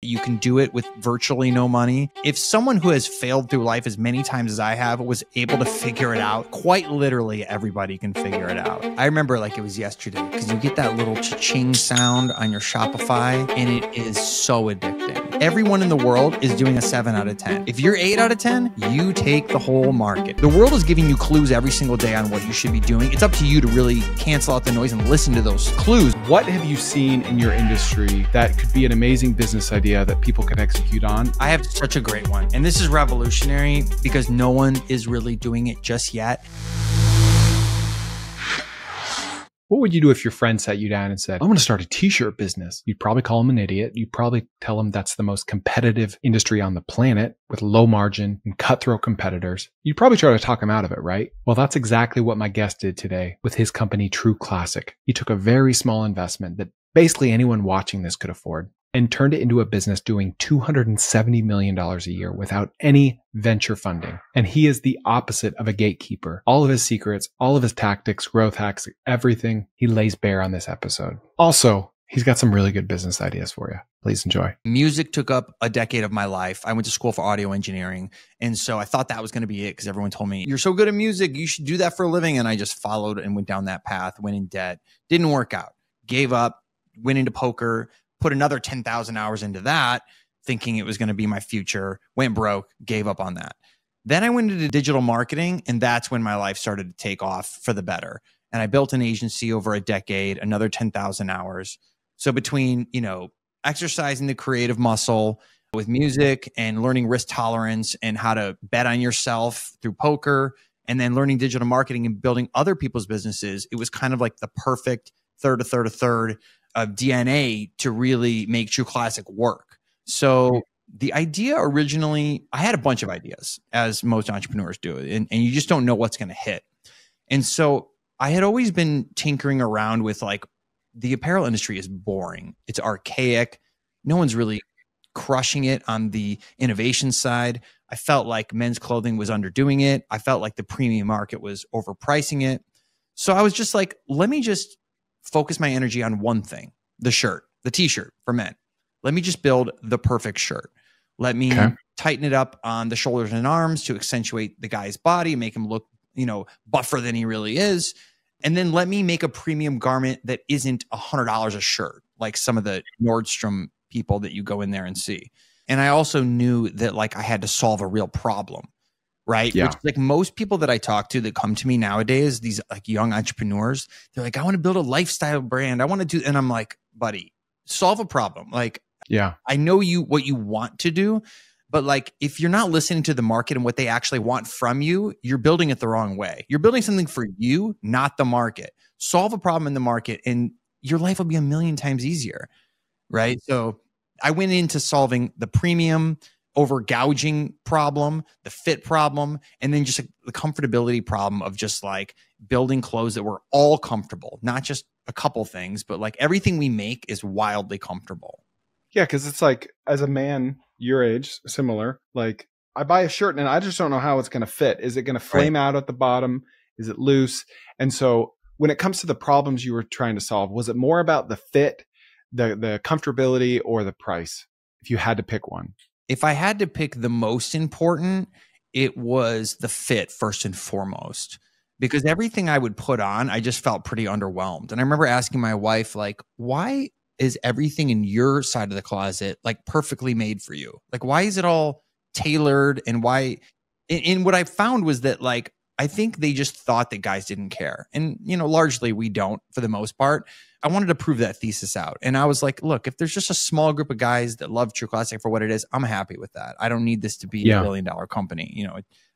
You can do it with virtually no money. If someone who has failed through life as many times as I have was able to figure it out, quite literally everybody can figure it out. I remember like it was yesterday because you get that little cha-ching sound on your Shopify and it is so addicting. Everyone in the world is doing a 7 out of 10. If you're 8 out of 10, you take the whole market. The world is giving you clues every single day on what you should be doing. It's up to you to really cancel out the noise and listen to those clues. What have you seen in your industry that could be an amazing business idea that people can execute on? I have such a great one. And this is revolutionary because no one is really doing it just yet. What would you do if your friend sat you down and said, I'm going to start a t-shirt business? You'd probably call him an idiot. You'd probably tell him that's the most competitive industry on the planet with low margin and cutthroat competitors. You'd probably try to talk him out of it, right? Well, that's exactly what my guest did today with his company, True Classic. He took a very small investment that basically anyone watching this could afford and turned it into a business doing $270 million a year without any venture funding. And he is the opposite of a gatekeeper. All of his secrets, all of his tactics, growth hacks, everything he lays bare on this episode. Also, he's got some really good business ideas for you. Please enjoy. Music took up a decade of my life. I went to school for audio engineering. And so I thought that was going to be it because everyone told me, you're so good at music, you should do that for a living. And I just followed and went down that path, went in debt, didn't work out, gave up, went into poker, put another 10,000 hours into that, thinking it was going to be my future, went broke, gave up on that. Then I went into digital marketing, and that's when my life started to take off for the better. And I built an agency over a decade, another 10,000 hours. So between, exercising the creative muscle with music and learning risk tolerance and how to bet on yourself through poker, and then learning digital marketing and building other people's businesses, it was kind of like the perfect third of DNA to really make True Classic work. So the idea originally, I had a bunch of ideas, as most entrepreneurs do, and you just don't know what's going to hit. And so I had always been tinkering around with like, the apparel industry is boring. It's archaic. No one's really crushing it on the innovation side. I felt like men's clothing was underdoing it. I felt like the premium market was overpricing it. So I was just like, let me just focus my energy on one thing, the shirt, the t-shirt for men. Let me just build the perfect shirt. Let me tighten it up on the shoulders and arms to accentuate the guy's body, make him look, buffer than he really is. And then let me make a premium garment that isn't $100 a shirt, like some of the Nordstrom people that you go in there and see. And I also knew that like I had to solve a real problem. Right. Yeah. Which, like most people that I talk to that come to me nowadays, these like young entrepreneurs, they're like, I want to build a lifestyle brand. I want to do, and I'm like, buddy, solve a problem. Like, yeah, I know what you want to do, but like, if you're not listening to the market and what they actually want from you, you're building it the wrong way. You're building something for you, not the market. Solve a problem in the market and your life will be a million times easier. Right. So I went into solving the premium over gouging problem, the fit problem, and then just the comfortability problem of just like building clothes that were all comfortable, not just a couple things, but like everything we make is wildly comfortable. Yeah, because it's like, as a man your age, similar, like I buy a shirt and I just don't know how it's going to fit. Is it going to flame out at the bottom? Is it loose? And so when it comes to the problems you were trying to solve, was it more about the fit, the comfortability, or the price, if you had to pick one? If I had to pick the most important, it was the fit first and foremost, because everything I would put on, I just felt pretty underwhelmed. And I remember asking my wife, like, why is everything in your side of the closet like perfectly made for you? Like, why is it all tailored? And why? And what I found was that like, I think they just thought that guys didn't care. And, largely we don't for the most part. I wanted to prove that thesis out. And I was like, look, if there's just a small group of guys that love True Classic for what it is, I'm happy with that. I don't need this to be a $1 billion company.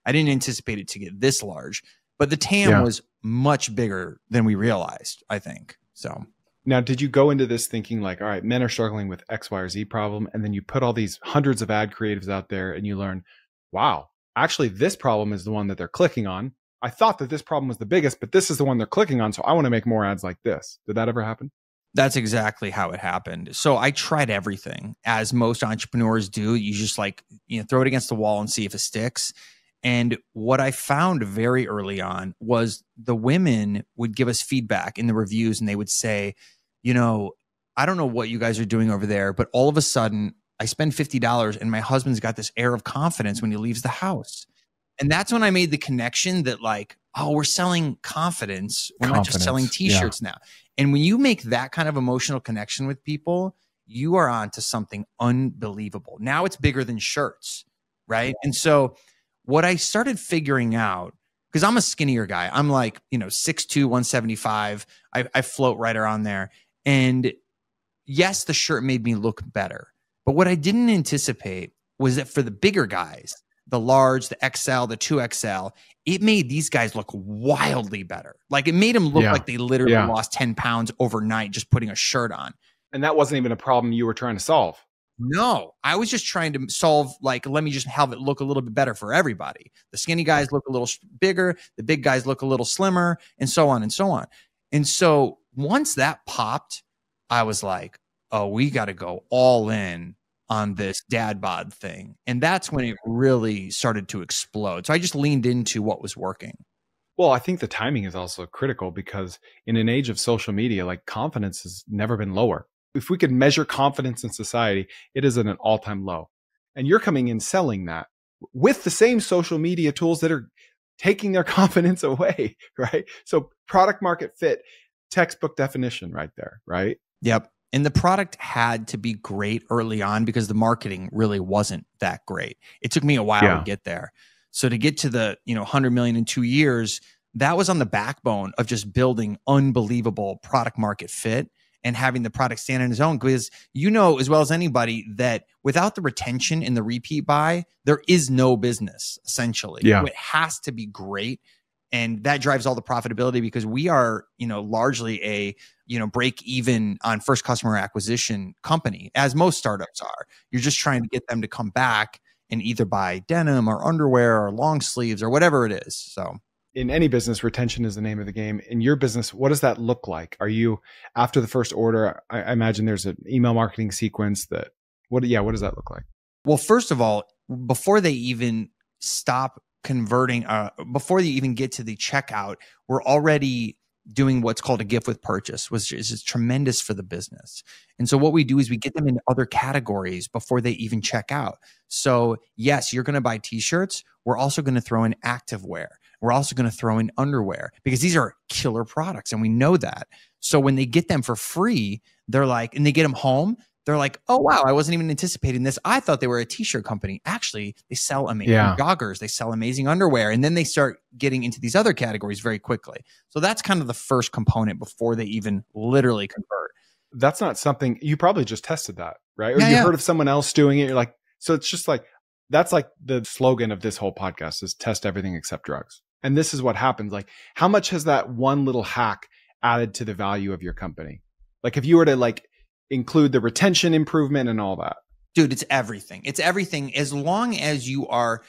I didn't anticipate it to get this large, but the TAM was much bigger than we realized, I think. So now, did you go into this thinking like, all right, men are struggling with X, Y, or Z problem. And then you put all these hundreds of ad creatives out there and you learn, wow, actually this problem is the one that they're clicking on. I thought that this problem was the biggest, but this is the one they're clicking on. So I want to make more ads like this. Did that ever happen? That's exactly how it happened. So I tried everything, as most entrepreneurs do. You just like, throw it against the wall and see if it sticks. And what I found very early on was the women would give us feedback in the reviews and they would say, I don't know what you guys are doing over there, but all of a sudden I spend $50 and my husband's got this air of confidence when he leaves the house. And that's when I made the connection that like, oh, we're selling confidence. We're not just selling t-shirts now. And when you make that kind of emotional connection with people, you are on to something unbelievable. Now it's bigger than shirts, right? And so what I started figuring out, because I'm a skinnier guy, I'm like, 6'2", 175. I float right around there. And yes, the shirt made me look better. But what I didn't anticipate was that for the bigger guys, the large, the XL, the 2XL, it made these guys look wildly better. Like it made them look like they literally lost 10 pounds overnight just putting a shirt on. And that wasn't even a problem you were trying to solve. No, I was just trying to solve, like, let me just have it look a little bit better for everybody. The skinny guys look a little bigger, the big guys look a little slimmer, and so on and so on. And so once that popped, I was like, oh, we got to go all in on this dad bod thing. And that's when it really started to explode. So I just leaned into what was working. Well, I think the timing is also critical because in an age of social media, like confidence has never been lower. If we could measure confidence in society, it is at an all-time low. And you're coming in selling that with the same social media tools that are taking their confidence away, right? So product market fit, textbook definition right there, right? Yep. And the product had to be great early on because the marketing really wasn't that great. It took me a while to get there. So to get to the 100 million in 2 years, that was on the backbone of just building unbelievable product market fit and having the product stand on its own. Because as well as anybody that without the retention and the repeat buy, there is no business essentially. Yeah. It has to be great. And that drives all the profitability because we are, largely a, break even on first customer acquisition company, as most startups are. You're just trying to get them to come back and either buy denim or underwear or long sleeves or whatever it is. So in any business, retention is the name of the game. In your business, what does that look like? Are you after the first order? I imagine there's an email marketing sequence what does that look like? Well, first of all, before they even stop converting, before they even get to the checkout, we're already doing what's called a gift with purchase, which is tremendous for the business. And so what we do is we get them into other categories before they even check out. So yes, you're going to buy t-shirts. We're also going to throw in activewear. We're also going to throw in underwear because these are killer products and we know that. So when they get them for free, they're like, and they get them home, they're like, oh, wow, I wasn't even anticipating this. I thought they were a t-shirt company. Actually, they sell amazing joggers. They sell amazing underwear. And then they start getting into these other categories very quickly. So that's kind of the first component before they even literally convert. That's not something you probably just tested that, right? Or you heard of someone else doing it. You're like, so it's just like, that's like the slogan of this whole podcast is test everything except drugs. And this is what happens. Like, how much has that one little hack added to the value of your company? Like if you were to include the retention improvement and all that. Dude, it's everything. It's everything. As long as you are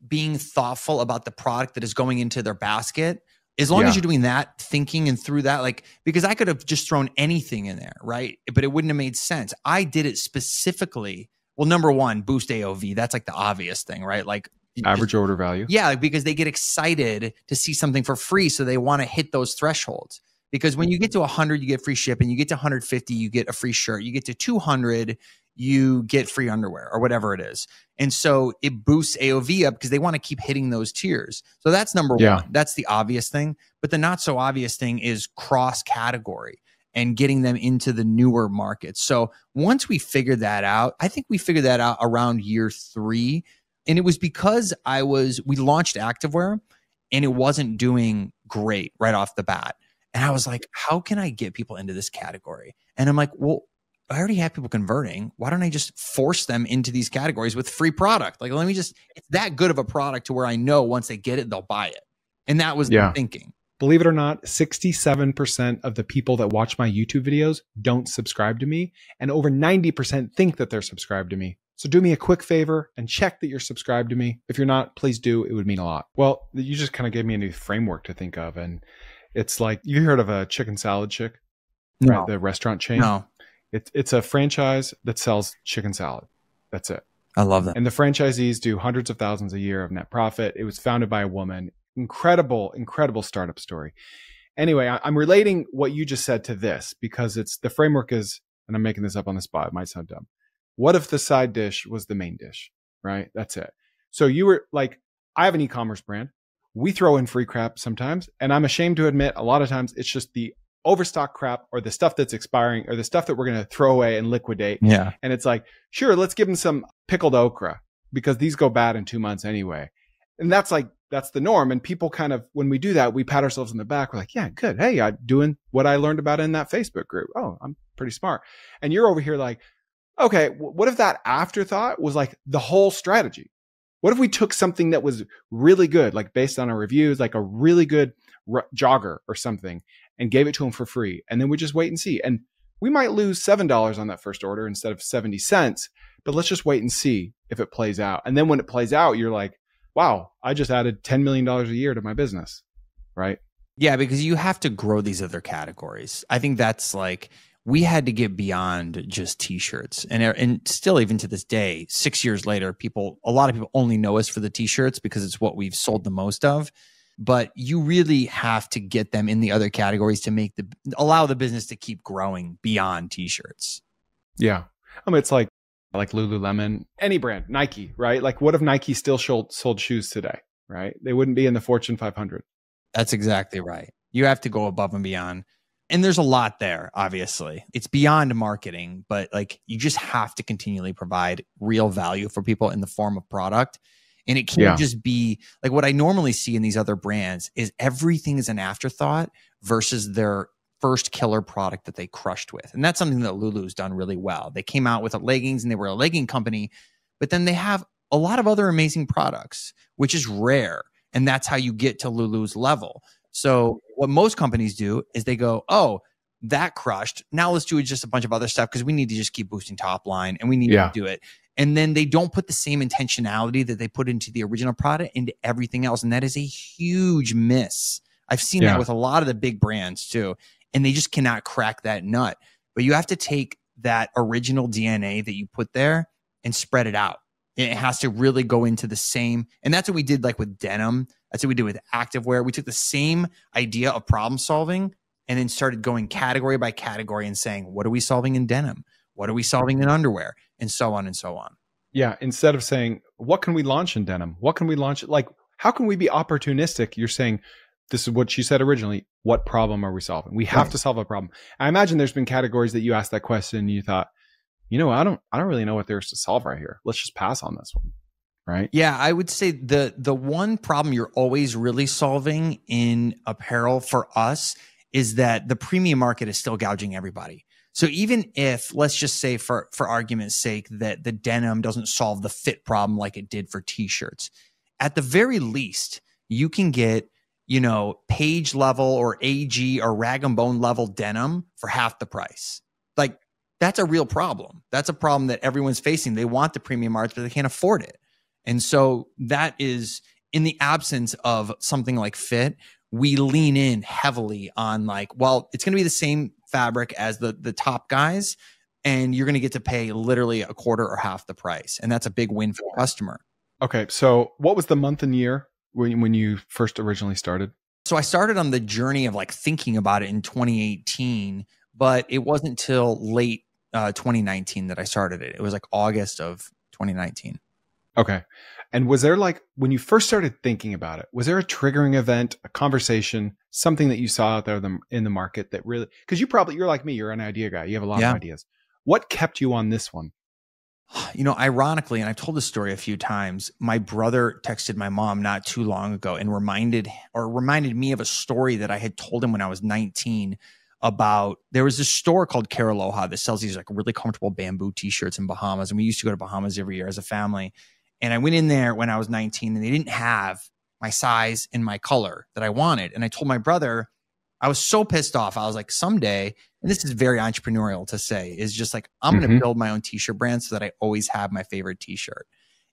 being thoughtful about the product that is going into their basket, as long as you're doing that, thinking and through that, because I could have just thrown anything in there, right? But it wouldn't have made sense. I did it specifically. Well, number one, boost AOV. That's like the obvious thing, right? Like average order value. Yeah, because they get excited to see something for free. So they want to hit those thresholds. Because when you get to 100, you get free shipping. You get to 150, you get a free shirt. You get to 200, you get free underwear or whatever it is. And so it boosts AOV up because they want to keep hitting those tiers. So that's number one. That's the obvious thing. But the not so obvious thing is cross category and getting them into the newer markets. So once we figured that out, I think we figured that out around year 3. And it was because we launched activewear and it wasn't doing great right off the bat. And I was like, how can I get people into this category? And I'm like, well, I already have people converting. Why don't I just force them into these categories with free product? Like, it's that good of a product to where I know once they get it, they'll buy it. And that was the thinking. Believe it or not, 67% of the people that watch my YouTube videos don't subscribe to me. And over 90% think that they're subscribed to me. So do me a quick favor and check that you're subscribed to me. If you're not, please do. It would mean a lot. Well, you just kind of gave me a new framework to think of. And it's like, you heard of a chicken salad chick? No. Right? The restaurant chain? No. It's a franchise that sells chicken salad. That's it. I love that. And the franchisees do hundreds of thousands a year of net profit. It was founded by a woman. Incredible, incredible startup story. Anyway, I'm relating what you just said to this because the framework is, and I'm making this up on the spot, it might sound dumb. What if the side dish was the main dish, right? That's it. So you were like, I have an e-commerce brand. We throw in free crap sometimes. And I'm ashamed to admit a lot of times it's just the overstock crap or the stuff that's expiring or the stuff that we're going to throw away and liquidate. Yeah. And it's like, sure, let's give them some pickled okra because these go bad in 2 months anyway. And that's the norm. And people kind of, when we do that, we pat ourselves on the back. We're like, yeah, good. Hey, I'm doing what I learned about in that Facebook group. Oh, I'm pretty smart. And you're over here like, okay, what if that afterthought was like the whole strategy? What if we took something that was really good, like based on our reviews, like a really good jogger or something, and gave it to them for free? And then we just wait and see. And we might lose $7 on that first order instead of 70 cents, but let's just wait and see if it plays out. And then when it plays out, you're like, wow, I just added $10 million a year to my business, right? Yeah, because you have to grow these other categories. I think that's like, we had to get beyond just t-shirts. And still, even to this day, 6 years later, a lot of people only know us for the t-shirts because it's what we've sold the most of. But you really have to get them in the other categories to allow the business to keep growing beyond t-shirts. Yeah. I mean, it's like Lululemon, any brand, Nike, right? Like, what if Nike still sold shoes today, right? They wouldn't be in the Fortune 500. That's exactly right. You have to go above and beyond. And there's a lot there, obviously. It's beyond marketing, but like, you just have to continually provide real value for people in the form of product. And it can't just be like what I normally see in these other brands is everything is an afterthought versus their first killer product that they crushed with. And that's something that Lulu's done really well. They came out with leggings and they were a legging company, but then they have a lot of other amazing products, which is rare. And that's how you get to Lulu's level. So what most companies do is they go, oh, that crushed. Now let's do just a bunch of other stuff because we need to just keep boosting top line and we need to do it. And then they don't put the same intentionality that they put into the original product into everything else. And that is a huge miss. I've seen that with a lot of the big brands too. And they just cannot crack that nut. But you have to take that original DNA that you put there and spread it out. It has to really go into the same. And that's what we did like with denim. That's what we did with activewear. We took the same idea of problem solving and then started going category by category and saying, what are we solving in denim? What are we solving in underwear? And so on and so on. Yeah. Instead of saying, what can we launch in denim? What can we launch? Like, how can we be opportunistic? You're saying, this is what she said originally. What problem are we solving? We have to solve a problem. I imagine there's been categories that you asked that question and you thought, you know, I don't really know what there's to solve right here. Let's just pass on this one. Right. Yeah, I would say the one problem you're always really solving in apparel for us is that the premium market is still gouging everybody. So even if, let's just say for argument's sake, that the denim doesn't solve the fit problem like it did for t-shirts, at the very least, you can get, you know, page level or AG or rag and bone level denim for half the price. Like, that's a real problem. That's a problem that everyone's facing. They want the premium market, but they can't afford it. And so that is, in the absence of something like fit, we lean in heavily on like, well, it's going to be the same fabric as the top guys, and you're going to get to pay literally a quarter or half the price. And that's a big win for the customer. Okay. So what was the month and year when you first originally started? So I started on the journey of like thinking about it in 2018, but it wasn't till late 2019 that I started it. It was like August of 2019. Okay. And was there like, when you first started thinking about it, was there a triggering event, a conversation, something that you saw out there in the market that really, because you're like me, you're an idea guy. You have a lot of ideas. What kept you on this one? You know, ironically, and I've told this story a few times, my brother texted my mom not too long ago and reminded me of a story that I had told him when I was 19 about, there was this store called Care Aloha that sells these like really comfortable bamboo t-shirts in Bahamas. And we used to go to Bahamas every year as a family. And I went in there when I was 19 and they didn't have my size and my color that I wanted. And I told my brother, I was so pissed off. I was like, someday, and this is very entrepreneurial to say, is just like, I'm going to build my own t-shirt brand so that I always have my favorite t-shirt.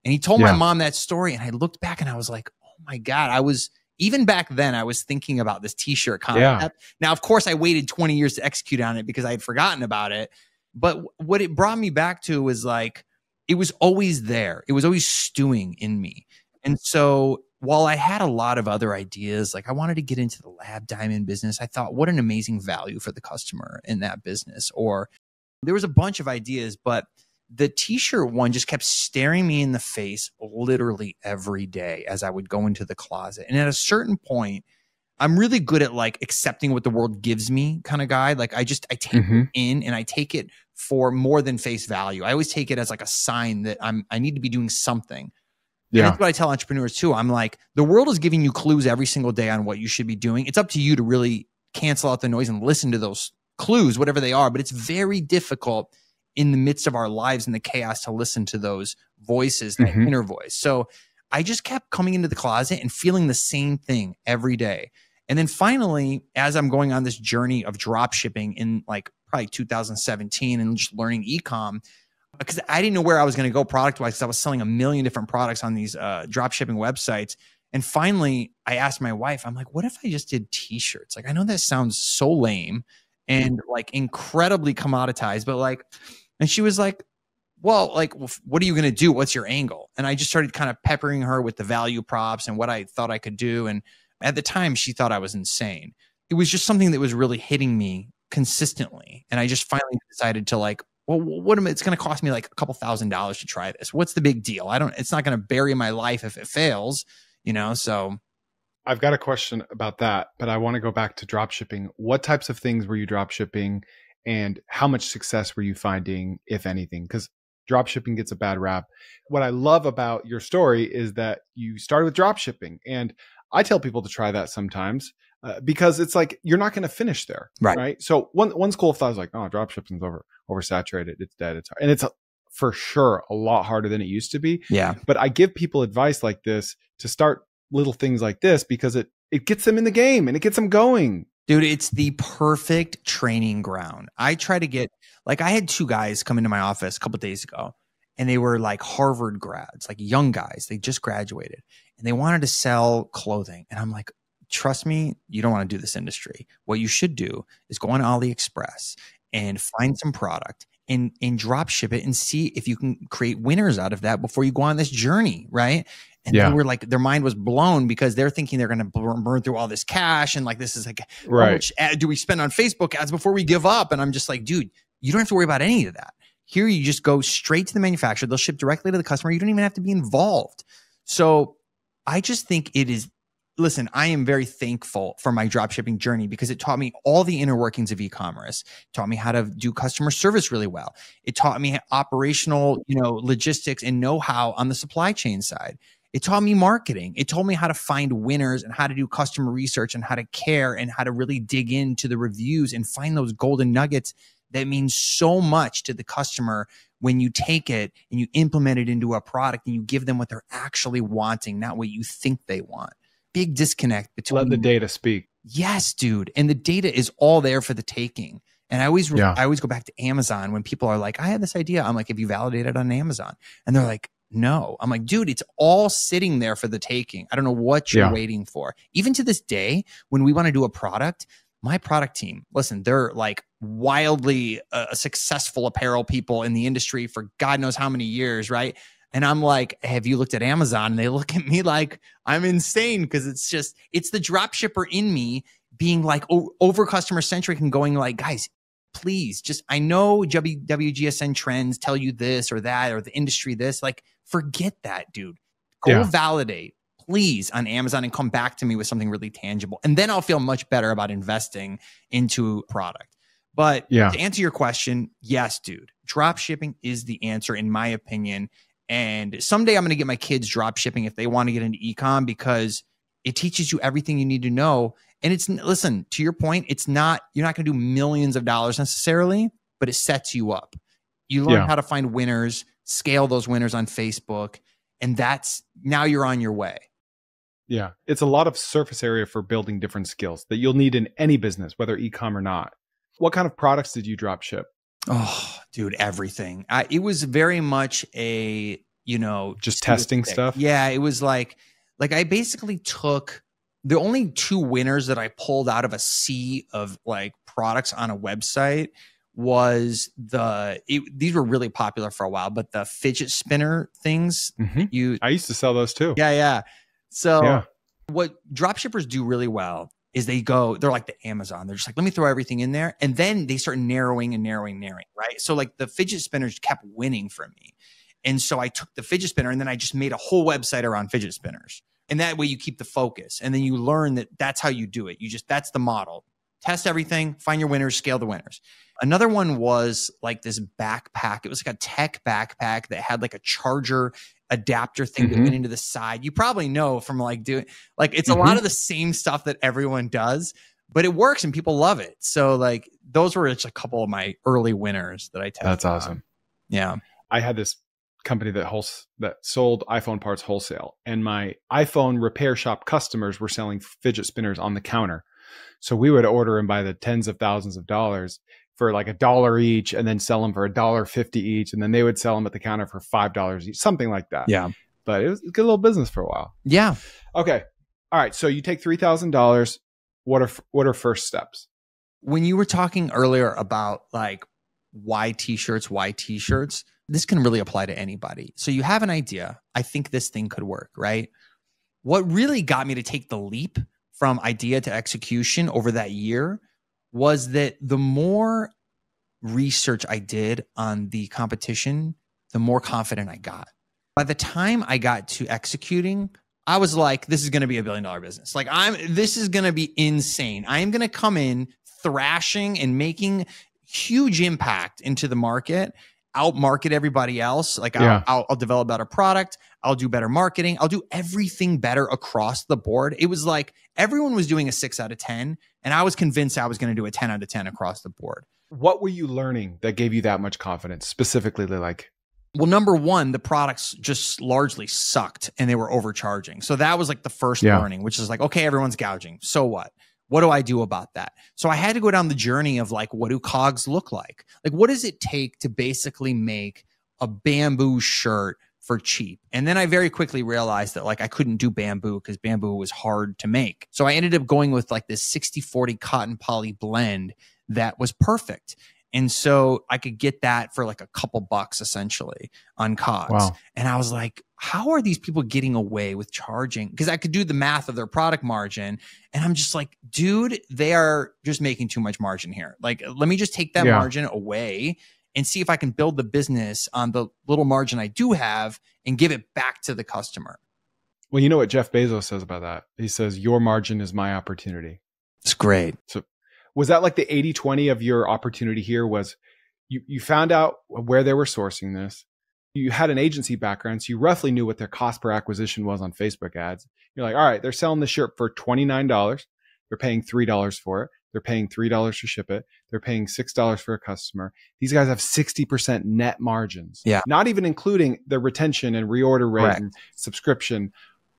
And he told my mom that story. And I looked back and I was like, oh my God, even back then, I was thinking about this t-shirt concept. Yeah. Now, of course, I waited 20 years to execute on it because I had forgotten about it. But what it brought me back to was like, it was always there. It was always stewing in me. And so while I had a lot of other ideas, like I wanted to get into the lab diamond business, I thought, what an amazing value for the customer in that business. Or there was a bunch of ideas, but the t-shirt one just kept staring me in the face literally every day as I would go into the closet. And at a certain point, I'm really good at like accepting what the world gives me kind of guy. Like I take it in and I take it for more than face value. I always take it as like a sign that I need to be doing something. Yeah. And that's what I tell entrepreneurs too. I'm like, the world is giving you clues every single day on what you should be doing. It's up to you to really cancel out the noise and listen to those clues, whatever they are. But it's very difficult in the midst of our lives and the chaos to listen to those voices, that inner voice. So I just kept coming into the closet and feeling the same thing every day. And then finally, as I'm going on this journey of drop shipping in like probably 2017 and just learning e-com, because I didn't know where I was going to go product-wise, because I was selling a million different products on these drop shipping websites. And finally, I asked my wife, I'm like, what if I just did t-shirts? Like, I know that sounds so lame and like incredibly commoditized, but like, and she was like, well, like, what are you going to do? What's your angle? And I just started kind of peppering her with the value props and what I thought I could do. And at the time, she thought I was insane. It was just something that was really hitting me consistently. And I just finally decided to like, well, it's going to cost me like a couple $1,000s to try this. What's the big deal? It's not going to bury my life if it fails, you know? So I've got a question about that, but I want to go back to drop shipping. What types of things were you drop shipping and how much success were you finding, if anything? Because drop shipping gets a bad rap. What I love about your story is that you started with drop shipping, and I tell people to try that sometimes. Because it's like, you're not going to finish there. Right. So one school of thought is like, oh, drop shipping's oversaturated. It's dead. And it's for sure a lot harder than it used to be. Yeah. But I give people advice like this to start little things like this because it gets them in the game and it gets them going. Dude, it's the perfect training ground. I try to get, like, I had two guys come into my office a couple of days ago, and they were like Harvard grads, like young guys. They just graduated and they wanted to sell clothing. And I'm like, trust me, you don't want to do this industry. What you should do is go on AliExpress and find some product and drop ship it and see if you can create winners out of that before you go on this journey, right? And they were like, their mind was blown because they're thinking they're going to burn through all this cash. And like, this is like, how much do we spend on Facebook ads before we give up? And I'm just like, dude, you don't have to worry about any of that. Here, you just go straight to the manufacturer. They'll ship directly to the customer. You don't even have to be involved. So I just think it is, listen, I am very thankful for my dropshipping journey because it taught me all the inner workings of e-commerce. It taught me how to do customer service really well. It taught me operational, logistics and know-how on the supply chain side. It taught me marketing. It told me how to find winners and how to do customer research and how to care and how to really dig into the reviews and find those golden nuggets that mean so much to the customer when you take it and you implement it into a product and you give them what they're actually wanting, not what you think they want. Big disconnect between. Let the data speak. Yes, dude. And the data is all there for the taking. And I always go back to Amazon when people are like, I had this idea. I'm like, have you validated on Amazon? And they're like, no. I'm like, dude, it's all sitting there for the taking. I don't know what you're waiting for. Even to this day, when we want to do a product, my product team, listen, they're like wildly successful apparel people in the industry for God knows how many years, right? And I'm like, have you looked at Amazon? And they look at me like I'm insane because it's the drop shipper in me being like over customer centric and going like, guys, please I know WGSN trends tell you this or that or the industry this, like forget that, dude. Go validate, please, on Amazon and come back to me with something really tangible. And then I'll feel much better about investing into product. But to answer your question, yes, dude, drop shipping is the answer in my opinion. And someday I'm going to get my kids drop shipping if they want to get into e-com because it teaches you everything you need to know. And listen, to your point, you're not going to do millions of dollars necessarily, but it sets you up. You learn how to find winners, scale those winners on Facebook. And now you're on your way. Yeah. It's a lot of surface area for building different skills that you'll need in any business, whether e-com or not. What kind of products did you drop ship? Oh, dude, everything. It was very much just testing stuff. Yeah. It was like I basically took the only two winners that I pulled out of a sea of like products on a website was these were really popular for a while, but the fidget spinner things. I used to sell those too. Yeah. So what dropshippers do really well is they're like the Amazon. They're just like, let me throw everything in there. And then they start narrowing, right? So like the fidget spinners kept winning for me. And so I took the fidget spinner and then I just made a whole website around fidget spinners. And that way you keep the focus. And then you learn that that's how you do it. That's the model. Test everything, find your winners, scale the winners. Another one was like this backpack. It was like a tech backpack that had like a charger adapter thing that went into the side. You probably know from like doing, like it's a lot of the same stuff that everyone does, but it works and people love it. So like those were just a couple of my early winners that I tested. That's awesome. Yeah. I had this company that sold iPhone parts wholesale, and my iPhone repair shop customers were selling fidget spinners on the counter. So we would order them by the tens of thousands of dollars for like $1 each, and then sell them for $1.50 each. And then they would sell them at the counter for $5 each, something like that. Yeah. But it was a good little business for a while. Yeah. Okay. All right. So you take $3,000. What are first steps? When you were talking earlier about like why t-shirts, this can really apply to anybody. So you have an idea. I think this thing could work, right? What really got me to take the leap from idea to execution over that year was that the more research I did on the competition, the more confident I got. By the time I got to executing, I was like, this is going to be $1 billion business. Like this is going to be insane. I am going to come in thrashing and making huge impact into the market, outmarket everybody else. Like I'll develop better product. I'll do better marketing. I'll do everything better across the board. It was like everyone was doing a 6 out of 10. And I was convinced I was going to do a 10 out of 10 across the board. What were you learning that gave you that much confidence? Specifically, like, well, number one, the products just largely sucked and they were overcharging. So that was like the first learning, which is like, okay, everyone's gouging. So what? What do I do about that? So I had to go down the journey of like, what do cogs look like? Like, what does it take to basically make a bamboo shirt for cheap? And then I very quickly realized that like I couldn't do bamboo because bamboo was hard to make. So I ended up going with like this 60-40 cotton poly blend that was perfect. And so I could get that for like a couple bucks essentially on cogs. Wow. And I was like, how are these people getting away with charging? Because I could do the math of their product margin. And I'm just like, dude, they are just making too much margin here. Like, let me just take that margin away and see if I can build the business on the little margin I do have and give it back to the customer. Well, you know what Jeff Bezos says about that? He says, your margin is my opportunity. It's great. So was that like the 80-20 of your opportunity here? Was you found out where they were sourcing this? You had an agency background, so you roughly knew what their cost per acquisition was on Facebook ads. You're like, all right, they're selling the shirt for $29. They're paying $3 for it. They're paying $3 to ship it. They're paying $6 for a customer. These guys have 60% net margins. Yeah. Not even including the retention and reorder rate and subscription.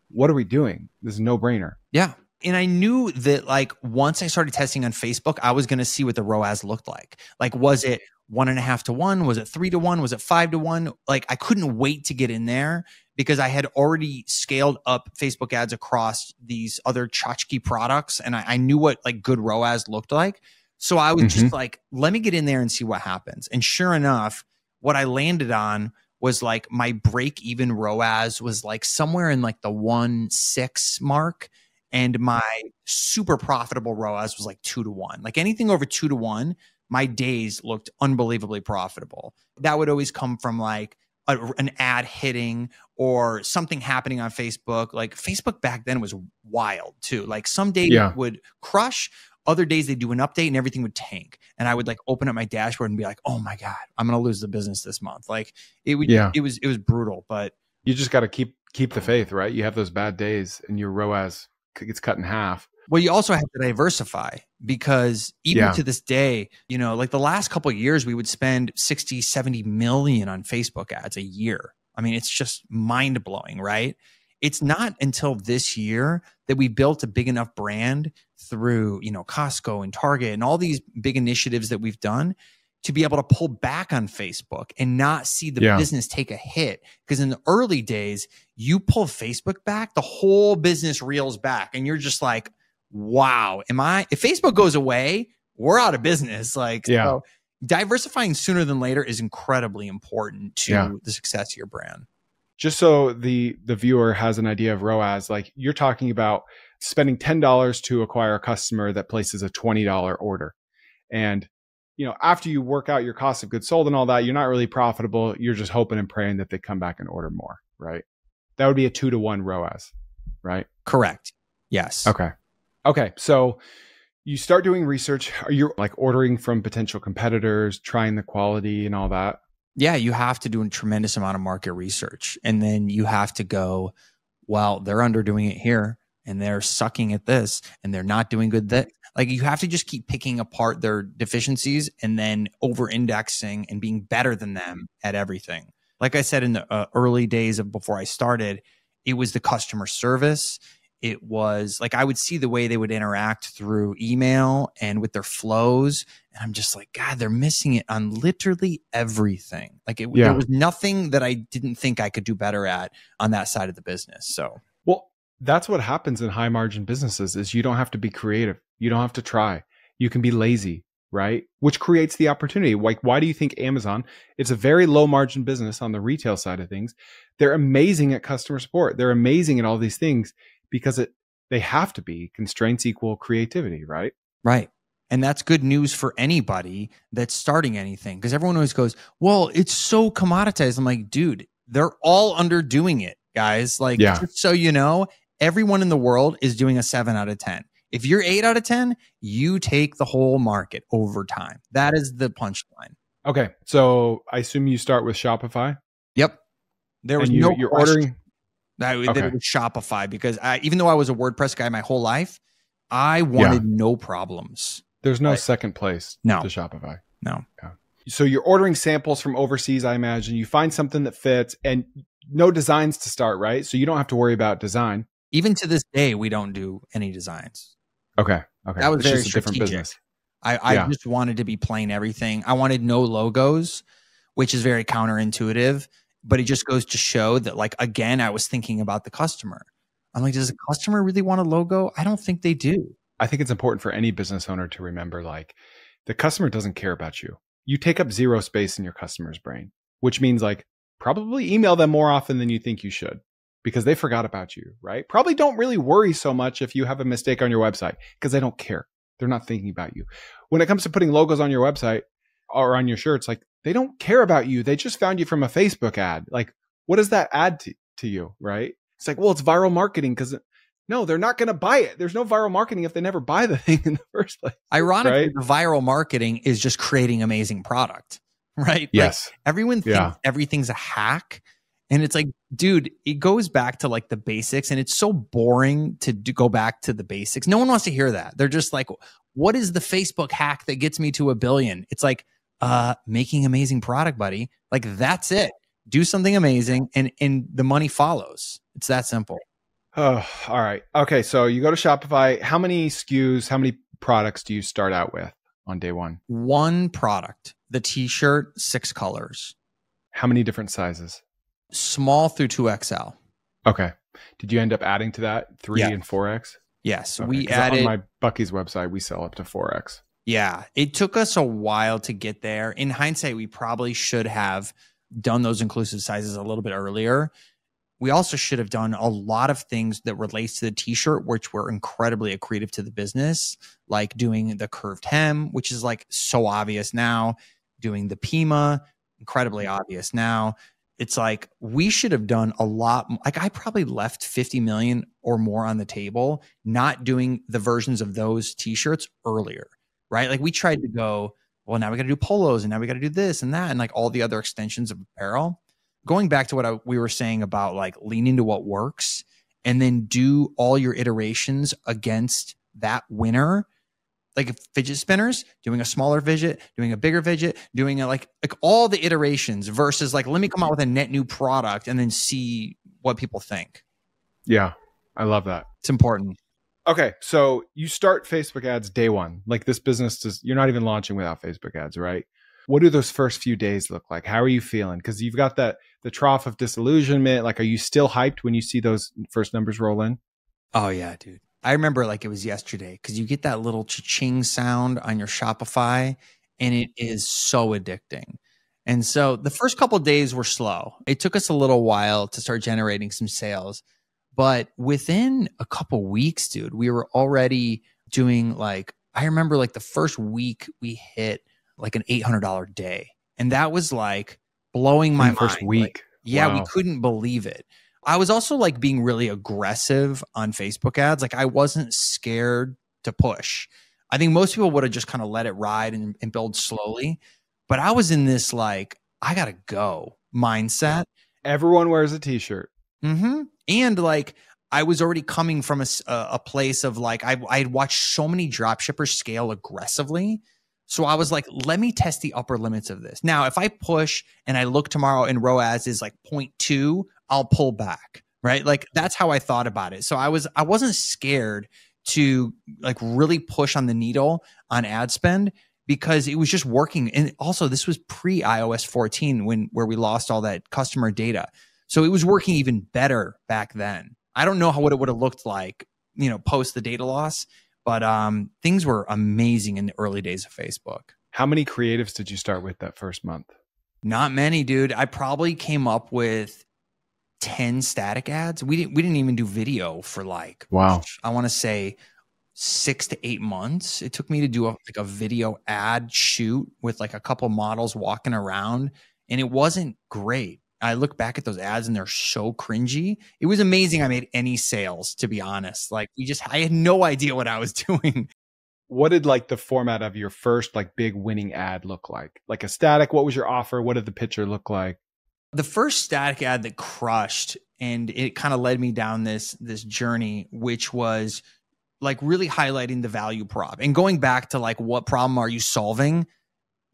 What are we doing? This is a no-brainer. Yeah. And I knew that like once I started testing on Facebook, I was going to see what the ROAS looked like. Like, was it 1.5 to 1? Was it 3 to 1? Was it 5 to 1? Like, I couldn't wait to get in there because I had already scaled up Facebook ads across these other tchotchke products. And I knew what like good ROAS looked like. So I was just like, let me get in there and see what happens. And sure enough, what I landed on was like my break even ROAS was like somewhere in like the 1.6 mark. And my super profitable ROAS was like 2 to 1. Like anything over 2 to 1, my days looked unbelievably profitable. That would always come from like an ad hitting or something happening on Facebook. Like Facebook back then was wild too. Like some days it would crush, other days they'd do an update and everything would tank. And I would like open up my dashboard and be like, oh my God, I'm going to lose the business this month. Like it would, it was brutal, but you just got to keep the faith, right? You have those bad days and your ROAS gets cut in half. Well, you also have to diversify because even to this day, you know, like the last couple of years, we would spend 60, 70 million on Facebook ads a year. I mean, it's just mind blowing, right? It's not until this year that we built a big enough brand through, you know, Costco and Target and all these big initiatives that we've done to be able to pull back on Facebook and not see the business take a hit. Because in the early days, you pull Facebook back, the whole business reels back. And you're just like, wow, if Facebook goes away, we're out of business. Like, so diversifying sooner than later is incredibly important to the success of your brand. just so the viewer has an idea of ROAS, like you're talking about spending $10 to acquire a customer that places a $20 order. And, after you work out your cost of goods sold and all that, you're not really profitable. You're just hoping and praying that they come back and order more, right? That would be a 2-to-1 ROAS, right? Correct. Yes. Okay. So you start doing research. Are you like ordering from potential competitors, trying the quality and all that? Yeah, you have to do a tremendous amount of market research. And then you have to go, well, they're underdoing it here and they're sucking at this and they're not doing good that. Like you have to just keep picking apart their deficiencies and then over indexing and being better than them at everything. Like I said, in the early days of before I started, it was the customer service. It was like I would see the way they would interact through email and with their flows. And I'm just like, God, they're missing it on literally everything. Like there was nothing that I didn't think I could do better at on that side of the business. So, well, that's what happens in high margin businesses is you don't have to be creative. You don't have to try. You can be lazy, right? Which creates the opportunity. Like, why do you think Amazon, it's a very low margin business on the retail side of things. They're amazing at customer support. They're amazing at all these things because they have to be. Constraints equal creativity, right? Right. And that's good news for anybody that's starting anything because everyone always goes, well, it's so commoditized. I'm like, dude, they're all underdoing it, guys. Like, just so you know, everyone in the world is doing a 7 out of 10. If you're 8 out of 10, you take the whole market over time. That is the punchline. Okay. So I assume you start with Shopify? Yep. There was you're ordering that it was Shopify because even though I was a WordPress guy my whole life, I wanted no problems. There's no second place to Shopify. No. Yeah. So you're ordering samples from overseas, I imagine. You find something that fits and no designs to start, right? So you don't have to worry about design. Even to this day, we don't do any designs. Okay. That was very just a different business. I just wanted to be plain everything. I wanted no logos, which is very counterintuitive, but it just goes to show that, like, again, I was thinking about the customer. I'm like, does the customer really want a logo? I don't think they do. I think it's important for any business owner to remember, like, the customer doesn't care about you. You take up zero space in your customer's brain, which means like probably email them more often than you think you should because they forgot about you, right? Probably don't really worry so much if you have a mistake on your website because they don't care. They're not thinking about you. When it comes to putting logos on your website or on your shirts, like they don't care about you. They just found you from a Facebook ad. Like, what does that add to you, right? It's like, well, it's viral marketing because no, they're not going to buy it. There's no viral marketing if they never buy the thing in the first place. Ironically, right? The viral marketing is just creating amazing product, right? Yes. Like, everyone thinks everything's a hack. And it's like, dude, it goes back to like the basics and it's so boring to go back to the basics. No one wants to hear that. They're just like, what is the Facebook hack that gets me to 1 billion? It's like, making amazing product, buddy. Like, that's it. Do something amazing and the money follows. It's that simple. Oh, all right. Okay. So you go to Shopify. How many SKUs, how many products do you start out with on day one? One product, the t-shirt, 6 colors. How many different sizes? Small through 2XL. Okay. Did you end up adding to that 3 and 4X? Yes. Okay. We added, on my Bucky's website, we sell up to 4X. Yeah. It took us a while to get there. In hindsight, we probably should have done those inclusive sizes a little bit earlier. We also should have done a lot of things that relates to the t-shirt, which were incredibly accretive to the business, like doing the curved hem, which is like so obvious now, doing the Pima, incredibly obvious now. It's like we should have done a lot. Like I probably left 50 million or more on the table, not doing the versions of those t-shirts earlier, right? Like we tried to go, well, now we got to do polos and now we got to do this and that and like all the other extensions of apparel. Going back to what we were saying about like lean into what works and then do all your iterations against that winner. Like fidget spinners, doing a smaller fidget, doing a bigger fidget, doing like all the iterations versus like, let me come out with a net new product and then see what people think. Yeah, I love that. It's important. Okay, so you start Facebook ads day one. Like this business, you're not even launching without Facebook ads, right? What do those first few days look like? How are you feeling? Because you've got the trough of disillusionment. Like, are you still hyped when you see those first numbers roll in? Oh yeah, dude. I remember like it was yesterday because you get that little cha-ching sound on your Shopify and it is so addicting. And so the first couple of days were slow. It took us a little while to start generating some sales. But within a couple weeks, dude, we were already doing like, I remember like the first week we hit like an $800 day. And that was like blowing my mind. First week. Like, yeah, wow. We couldn't believe it. I was also like being really aggressive on Facebook ads. Like I wasn't scared to push. I think most people would have just kind of let it ride and build slowly. But I was in this like, I got to go mindset. Everyone wears a t-shirt. Mm-hmm. And like, I was already coming from a place of like, I had watched so many drop shippers scale aggressively. So I was like, let me test the upper limits of this. Now, if I push and I look tomorrow and ROAS is like 0.2, I'll pull back, right? Like that's how I thought about it. So I wasn't scared to like really push on the needle on ad spend because it was just working. And also this was pre iOS 14 where we lost all that customer data. So it was working even better back then. I don't know what it would have looked like, post the data loss, but things were amazing in the early days of Facebook. How many creatives did you start with that first month? Not many, dude. I probably came up with 10 static ads. We didn't even do video for like, wow, I want to say 6 to 8 months. It took me to do a video ad shoot with like a couple models walking around, and it wasn't great. I look back at those ads and they're so cringy. It was amazing I made any sales, to be honest. Like I had no idea what I was doing. What did like the format of your first like big winning ad look like? Like a static, what was your offer? What did the picture look like? The first static ad that crushed, and it kind of led me down this journey, which was like really highlighting the value prop and going back to like, what problem are you solving?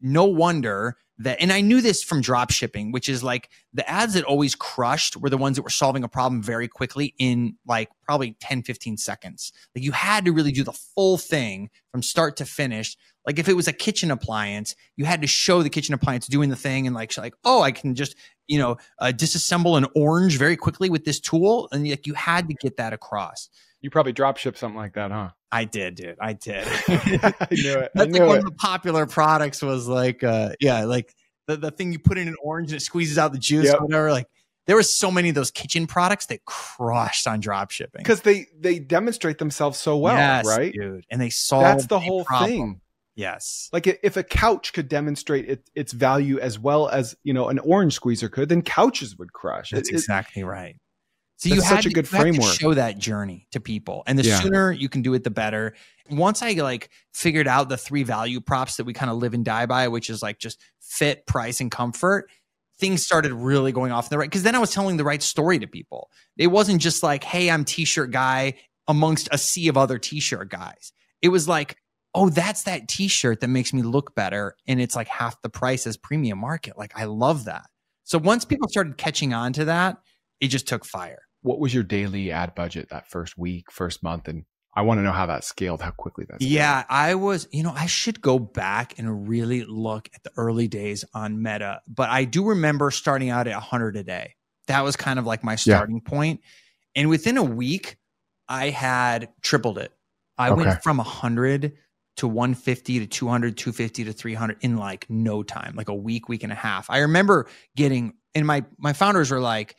No wonder that, and I knew this from drop shipping, which is like the ads that always crushed were the ones that were solving a problem very quickly in like probably 10, 15 seconds. Like you had to really do the full thing from start to finish. Like if it was a kitchen appliance, you had to show the kitchen appliance doing the thing and like, oh, I can just, disassemble an orange very quickly with this tool. And like you had to get that across. You probably drop shipped something like that, huh? I did, dude. I did. I knew it. That's like one of the popular products was like, like the thing you put in an orange and it squeezes out the juice or whatever. Like there were so many of those kitchen products that crushed on drop shipping. Because they demonstrate themselves so well, right? Dude. And they solve that's the whole thing. Yes. Like if a couch could demonstrate its value as well as, an orange squeezer could, then couches would crush. That's exactly right. So you had such a good framework. To show that journey to people. And the sooner you can do it, the better. Once I like figured out the 3 value props that we kind of live and die by, which is like just fit, price, and comfort, things started really going off in the right. Because then I was telling the right story to people. It wasn't just like, hey, I'm t-shirt guy amongst a sea of other t-shirt guys. It was like, oh, that's that t-shirt that makes me look better. And it's like half the price as premium market. Like I love that. So once people started catching on to that, it just took fire. What was your daily ad budget that first week, first month? And I want to know how that scaled, how quickly that scaled. Yeah, I was, I should go back and really look at the early days on Meta, but I do remember starting out at 100 a day. That was kind of like my starting point. And within a week, I had tripled it. I went from 100 to 150 to 200, 250 to 300 in like no time, like a week and a half. I remember getting, and my founders were like,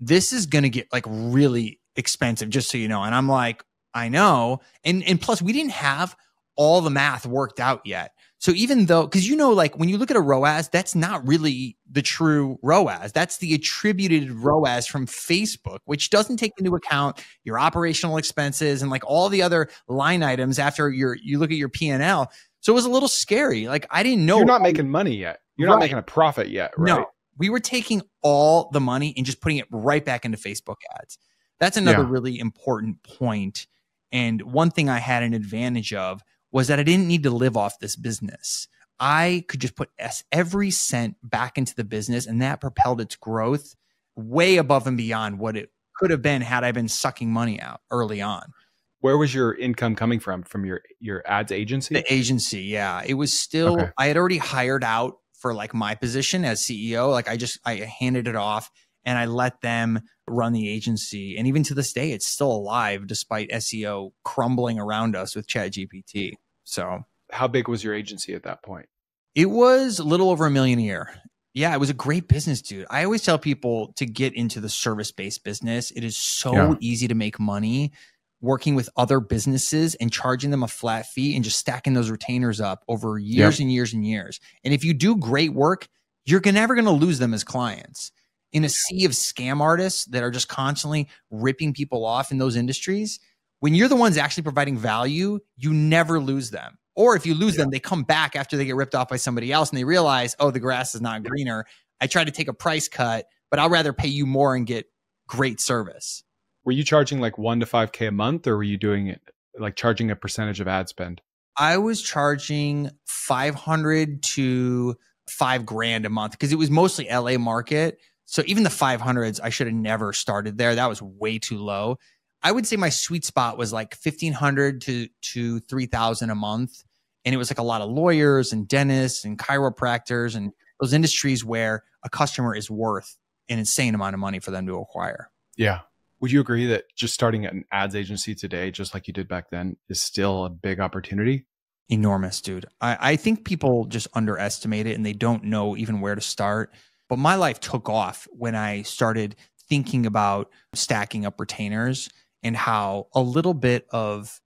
this is going to get like really expensive, just so you know. And I'm like, I know. And plus we didn't have all the math worked out yet. So even though, because like when you look at a ROAS, that's not really the true ROAS. That's the attributed ROAS from Facebook, which doesn't take into account your operational expenses and like all the other line items after you look at your P&L. So it was a little scary. Like I didn't know. You're not making money yet. You're not making a profit yet, right? No, we were taking all the money and just putting it right back into Facebook ads. That's another really important point. And one thing I had an advantage of was that I didn't need to live off this business. I could just put every cent back into the business, and that propelled its growth way above and beyond what it could have been had I been sucking money out early on. Where was your income coming from? From your ads agency? The agency, yeah. It was still, I had already hired out for like my position as CEO. Like I handed it off and I let them run the agency. And even to this day, it's still alive despite SEO crumbling around us with ChatGPT. So how big was your agency at that point? It was a little over $1 million a year. Yeah, it was a great business, dude. I always tell people to get into the service-based business. It is so Yeah. easy to make money working with other businesses and charging them a flat fee and just stacking those retainers up over years and years and years. And if you do great work, you're never going to lose them as clients. In a sea of scam artists that are just constantly ripping people off in those industries, when you're the ones actually providing value, you never lose them. Or if you lose them, they come back after they get ripped off by somebody else and they realize, oh, the grass is not greener. I tried to take a price cut, but I'll rather pay you more and get great service. Were you charging like 1 to 5K a month, or were you doing it like charging a percentage of ad spend? I was charging 500 to $5,000 a month because it was mostly LA market. So even the 500s, I should have never started there. That was way too low. I would say my sweet spot was like 1,500 to 3,000 a month. And it was like a lot of lawyers and dentists and chiropractors and those industries where a customer is worth an insane amount of money for them to acquire. Yeah. Would you agree that just starting an ads agency today, just like you did back then, is still a big opportunity? Enormous, dude. I think people just underestimate it and they don't know even where to start. But my life took off when I started thinking about stacking up retainers and how a little bit of,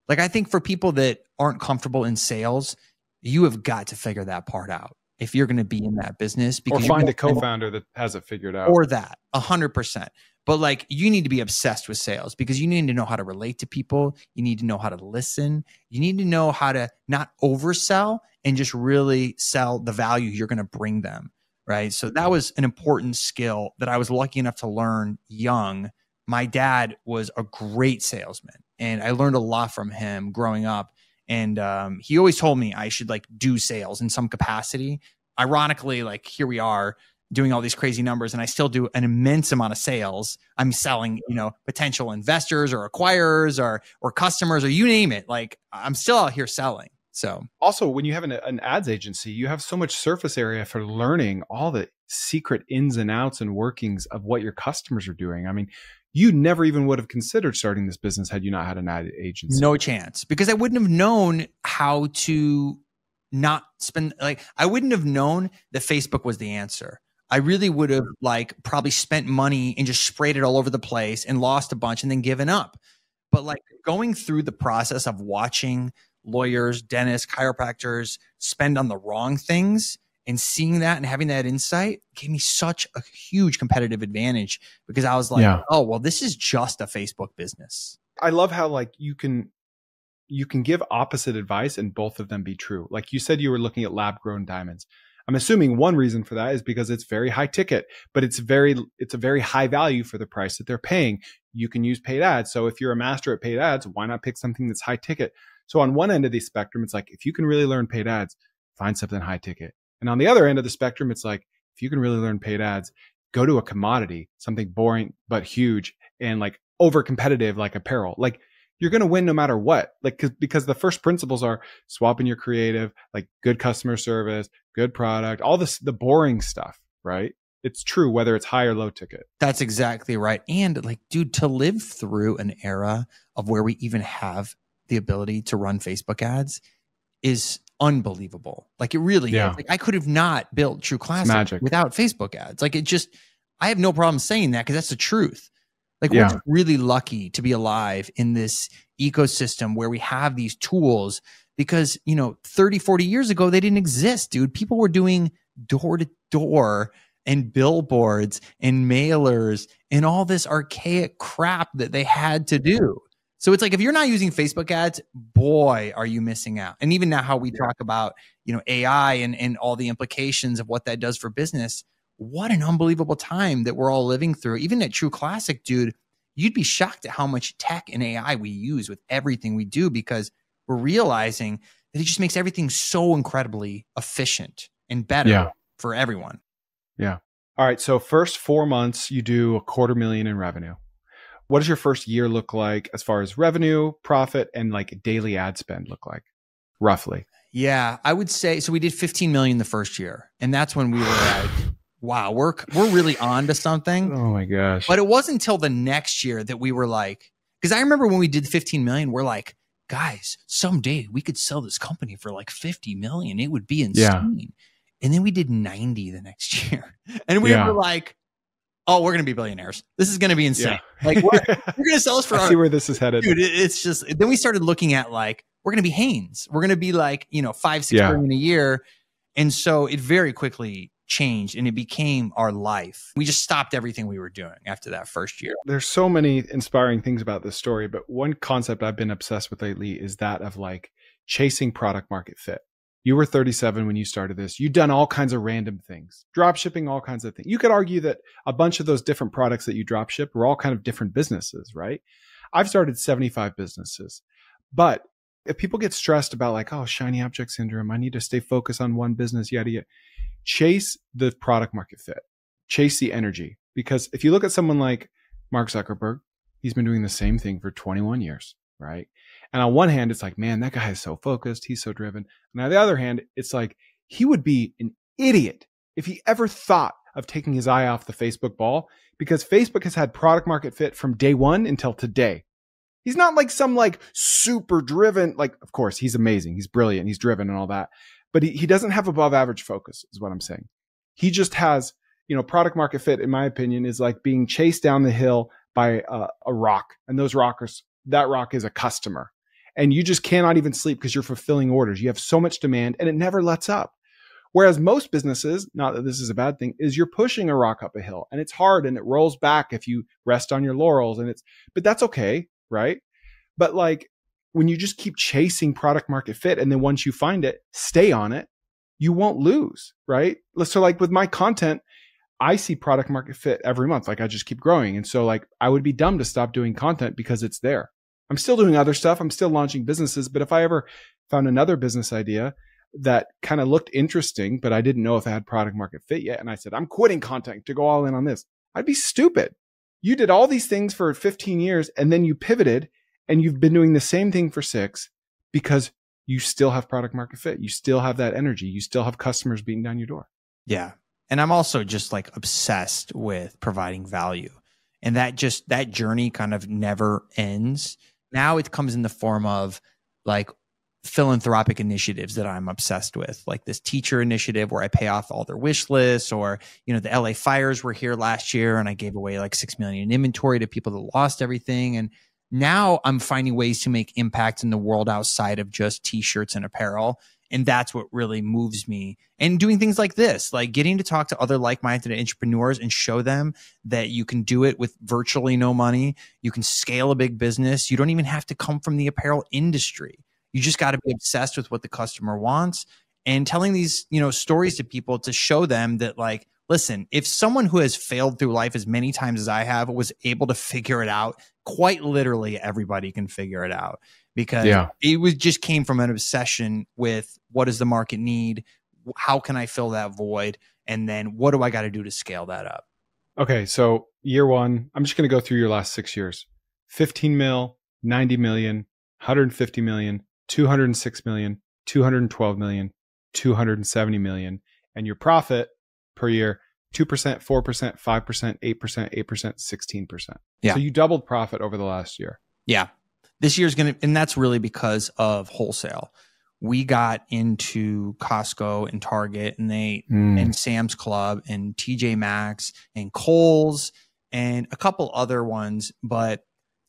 like, I think for people that aren't comfortable in sales, you have got to figure that part out if you're going to be in that business. Or find a co-founder that has it figured out. Or that, 100%. But like, you need to be obsessed with sales because you need to know how to relate to people. You need to know how to listen. You need to know how to not oversell and just really sell the value you're going to bring them, right? So that was an important skill that I was lucky enough to learn young. My dad was a great salesman and I learned a lot from him growing up. And he always told me I should like do sales in some capacity. Ironically, like here we are doing all these crazy numbers and I still do an immense amount of sales. I'm selling, potential investors or acquirers or customers or you name it. Like I'm still out here selling. So also when you have an ads agency, you have so much surface area for learning all the secret ins and outs and workings of what your customers are doing. I mean, you never even would have considered starting this business had you not had an ad agency. No chance, because I wouldn't have known how to not spend, like, I wouldn't have known that Facebook was the answer. I really would have like probably spent money and just sprayed it all over the place and lost a bunch and then given up. But like going through the process of watching lawyers, dentists, chiropractors spend on the wrong things and seeing that and having that insight gave me such a huge competitive advantage because I was like, oh, well, this is just a Facebook business. I love how like you can give opposite advice and both of them be true. Like you said, you were looking at lab grown diamonds. I'm assuming one reason for that is because it's very high ticket, but it's a very high value for the price that they're paying. You can use paid ads. So if you're a master at paid ads, why not pick something that's high ticket? So on one end of the spectrum, it's like, if you can really learn paid ads, find something high ticket. And on the other end of the spectrum, it's like, if you can really learn paid ads, go to a commodity, something boring, but huge and like over competitive, like apparel. Like you're going to win no matter what. Like, because the first principles are swapping your creative, like good customer service, good product, all this, the boring stuff, right? It's true whether it's high or low ticket. That's exactly right. And like, dude, to live through an era of where we even have the ability to run Facebook ads is unbelievable. Like it really is. Like I could have not built True Classic without Facebook ads. Like I have no problem saying that because that's the truth. Like we're really lucky to be alive in this ecosystem where we have these tools because, 30, 40 years ago, they didn't exist, dude. People were doing door to door and billboards and mailers and all this archaic crap that they had to do. So it's like, if you're not using Facebook ads, boy, are you missing out. And even now how we talk about, AI and all the implications of what that does for business, what an unbelievable time that we're all living through. Even at True Classic, dude, you'd be shocked at how much tech and AI we use with everything we do because we're realizing that it just makes everything so incredibly efficient and better for everyone. Yeah. All right. So first 4 months, you do $250,000 in revenue. What does your first year look like as far as revenue, profit, and like daily ad spend look like, roughly? Yeah, I would say, so we did 15 million the first year. And that's when we were like, wow, we're really on to something. Oh my gosh. But it wasn't until the next year that we were like, because I remember when we did 15 million, we're like, guys, someday we could sell this company for like 50 million. It would be insane. And then we did 90 the next year. And we were like, oh, we're going to be billionaires. This is going to be insane. Yeah. Like we're going to sell this for I see where this is headed. Dude, it's just, then we started looking at like, we're going to be Hanes. We're going to be like, you know, 5-6 billion a year. And so it very quickly changed and it became our life. We just stopped everything we were doing after that first year. There's so many inspiring things about this story, but one concept I've been obsessed with lately is that of like chasing product market fit. You were 37 when you started this. You'd done all kinds of random things, drop shipping, all kinds of things. You could argue that a bunch of those different products that you drop ship were all kind of different businesses, right? I've started 75 businesses, but if people get stressed about like, oh, shiny object syndrome, I need to stay focused on one business, yada, yada, chase the product market fit, chase the energy. Because if you look at someone like Mark Zuckerberg, he's been doing the same thing for 21 years, right? And on one hand, it's like, man, that guy is so focused. He's so driven. And on the other hand, it's like, he would be an idiot if he ever thought of taking his eye off the Facebook ball, because Facebook has had product market fit from day one until today. He's not like some like super driven, like, of course, he's amazing. He's brilliant. He's driven and all that. But he doesn't have above average focus is what I'm saying. He just has, you know, product market fit, in my opinion, is like being chased down the hill by a rock. And that rock is a customer. And you just cannot even sleep because you're fulfilling orders. You have so much demand and it never lets up. Whereas most businesses, not that this is a bad thing, is you're pushing a rock up a hill and it's hard and it rolls back if you rest on your laurels but that's okay, right? But like when you just keep chasing product market fit and then once you find it, stay on it, you won't lose, right? So like with my content, I see product market fit every month. Like I just keep growing. And so like I would be dumb to stop doing content because it's there. I'm still doing other stuff. I'm still launching businesses. But if I ever found another business idea that kind of looked interesting, but I didn't know if it had product market fit yet, and I said, I'm quitting content to go all in on this, I'd be stupid. You did all these things for 15 years and then you pivoted and you've been doing the same thing for 6 because you still have product market fit. You still have that energy. You still have customers beating down your door. Yeah. And I'm also just like obsessed with providing value. And that journey kind of never ends. Now it comes in the form of like philanthropic initiatives that I'm obsessed with, like this teacher initiative where I pay off all their wish lists, or, you know, the LA fires were here last year and I gave away like 6 million in inventory to people that lost everything. And now I'm finding ways to make impact in the world outside of just t-shirts and apparel. And that's what really moves me. And doing things like this, like getting to talk to other like-minded entrepreneurs and show them that you can do it with virtually no money. You can scale a big business. You don't even have to come from the apparel industry. You just got to be obsessed with what the customer wants and telling these, you know, stories to people to show them that like, listen, if someone who has failed through life as many times as I have was able to figure it out, quite literally everybody can figure it out. Because it just came from an obsession with what does the market need? How can I fill that void? And then what do I got to do to scale that up? Okay. So year one, I'm just going to go through your last 6 years. 15 mil, 90 million, 150 million, 206 million, 212 million, 270 million. And your profit per year, 2%, 4%, 5%, 8%, 8%, 16%. Yeah. So you doubled profit over the last year. Yeah. This year's going to, and that's really because of wholesale. We got into Costco and Target and Sam's Club and TJ Maxx and Kohl's and a couple other ones, but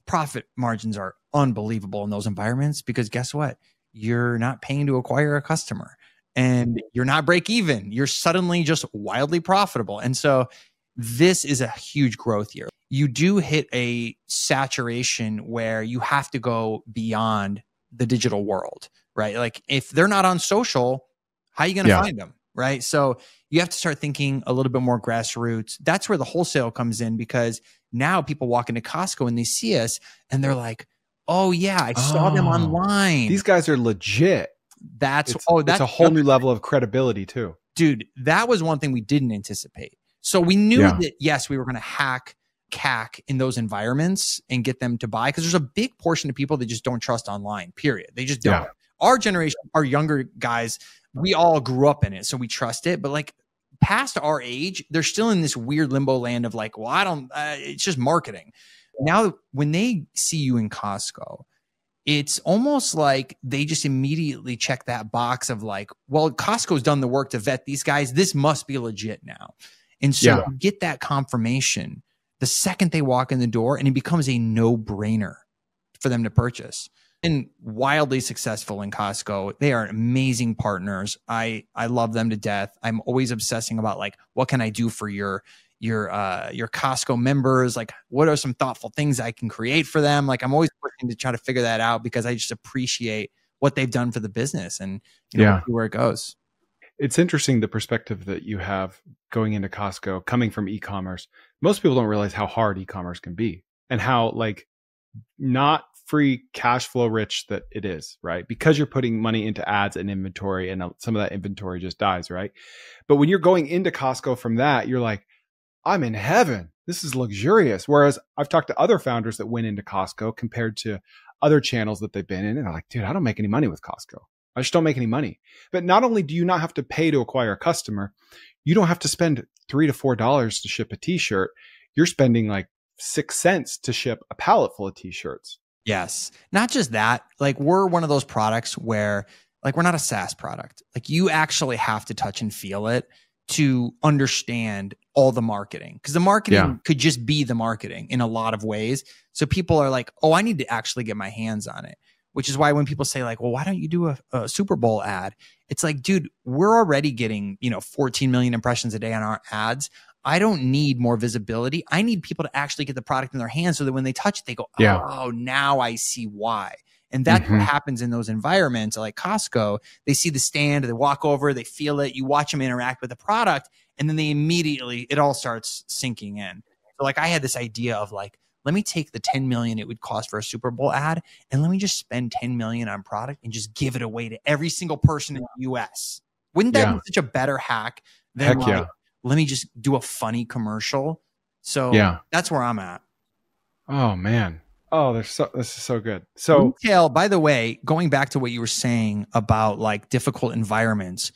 profit margins are unbelievable in those environments because guess what? You're not paying to acquire a customer and you're not break even. You're suddenly just wildly profitable. And so this is a huge growth year. You do hit a saturation where you have to go beyond the digital world, right? Like if they're not on social, how are you going to find them, right? So you have to start thinking a little bit more grassroots. That's where the wholesale comes in because now people walk into Costco and they see us and they're like, oh yeah, I saw them online. These guys are legit. That's a whole new level of credibility too. Dude, that was one thing we didn't anticipate. So we knew that, yes, we were going to hack CAC in those environments and get them to buy because there's a big portion of people that just don't trust online, period. They just don't. Our generation, our younger guys, we all grew up in it. So we trust it. But like past our age, they're still in this weird limbo land of like, well, it's just marketing. Now, when they see you in Costco it's almost like they just immediately check that box of like, well, Costco's done the work to vet these guys. This must be legit now. And so you get that confirmation the second they walk in the door, and it becomes a no-brainer for them to purchase. And wildly successful in Costco. They are amazing partners. I love them to death. I'm always obsessing about like, what can I do for your Costco members? Like, what are some thoughtful things I can create for them? Like, I'm always pushing to try to figure that out because I just appreciate what they've done for the business and we'll see where it goes. It's interesting the perspective that you have going into Costco, coming from e-commerce. Most people don't realize how hard e-commerce can be and how like not free cash flow rich that it is, right? Because you're putting money into ads and inventory, and some of that inventory just dies, right? But when you're going into Costco from that, you're like, I'm in heaven. This is luxurious. Whereas I've talked to other founders that went into Costco compared to other channels that they've been in, and they're like, dude, I don't make any money with Costco. I just don't make any money. But not only do you not have to pay to acquire a customer, you don't have to spend $3 to $4 to ship a t-shirt. You're spending like 6 cents to ship a pallet full of t-shirts. Yes. Not just that, like we're one of those products where like we're not a SaaS product. Like you actually have to touch and feel it to understand all the marketing, because the marketing could just be the marketing in a lot of ways. So people are like, oh, I need to actually get my hands on it, which is why when people say like, well, why don't you do a Super Bowl ad? It's like, dude, we're already getting, 14 million impressions a day on our ads. I don't need more visibility. I need people to actually get the product in their hands so that when they touch it, they go, oh, now I see why. And that's what happens in those environments like Costco. They see the stand, they walk over, they feel it. You watch them interact with the product, and then they immediately, it all starts sinking in. So like I had this idea of like, let me take the 10 million it would cost for a Super Bowl ad, and let me just spend 10 million on product and just give it away to every single person in the US. Wouldn't that be such a better hack than let me just do a funny commercial? So that's where I'm at. Oh man. Oh, this is so good. So retail, by the way, going back to what you were saying about like difficult environments.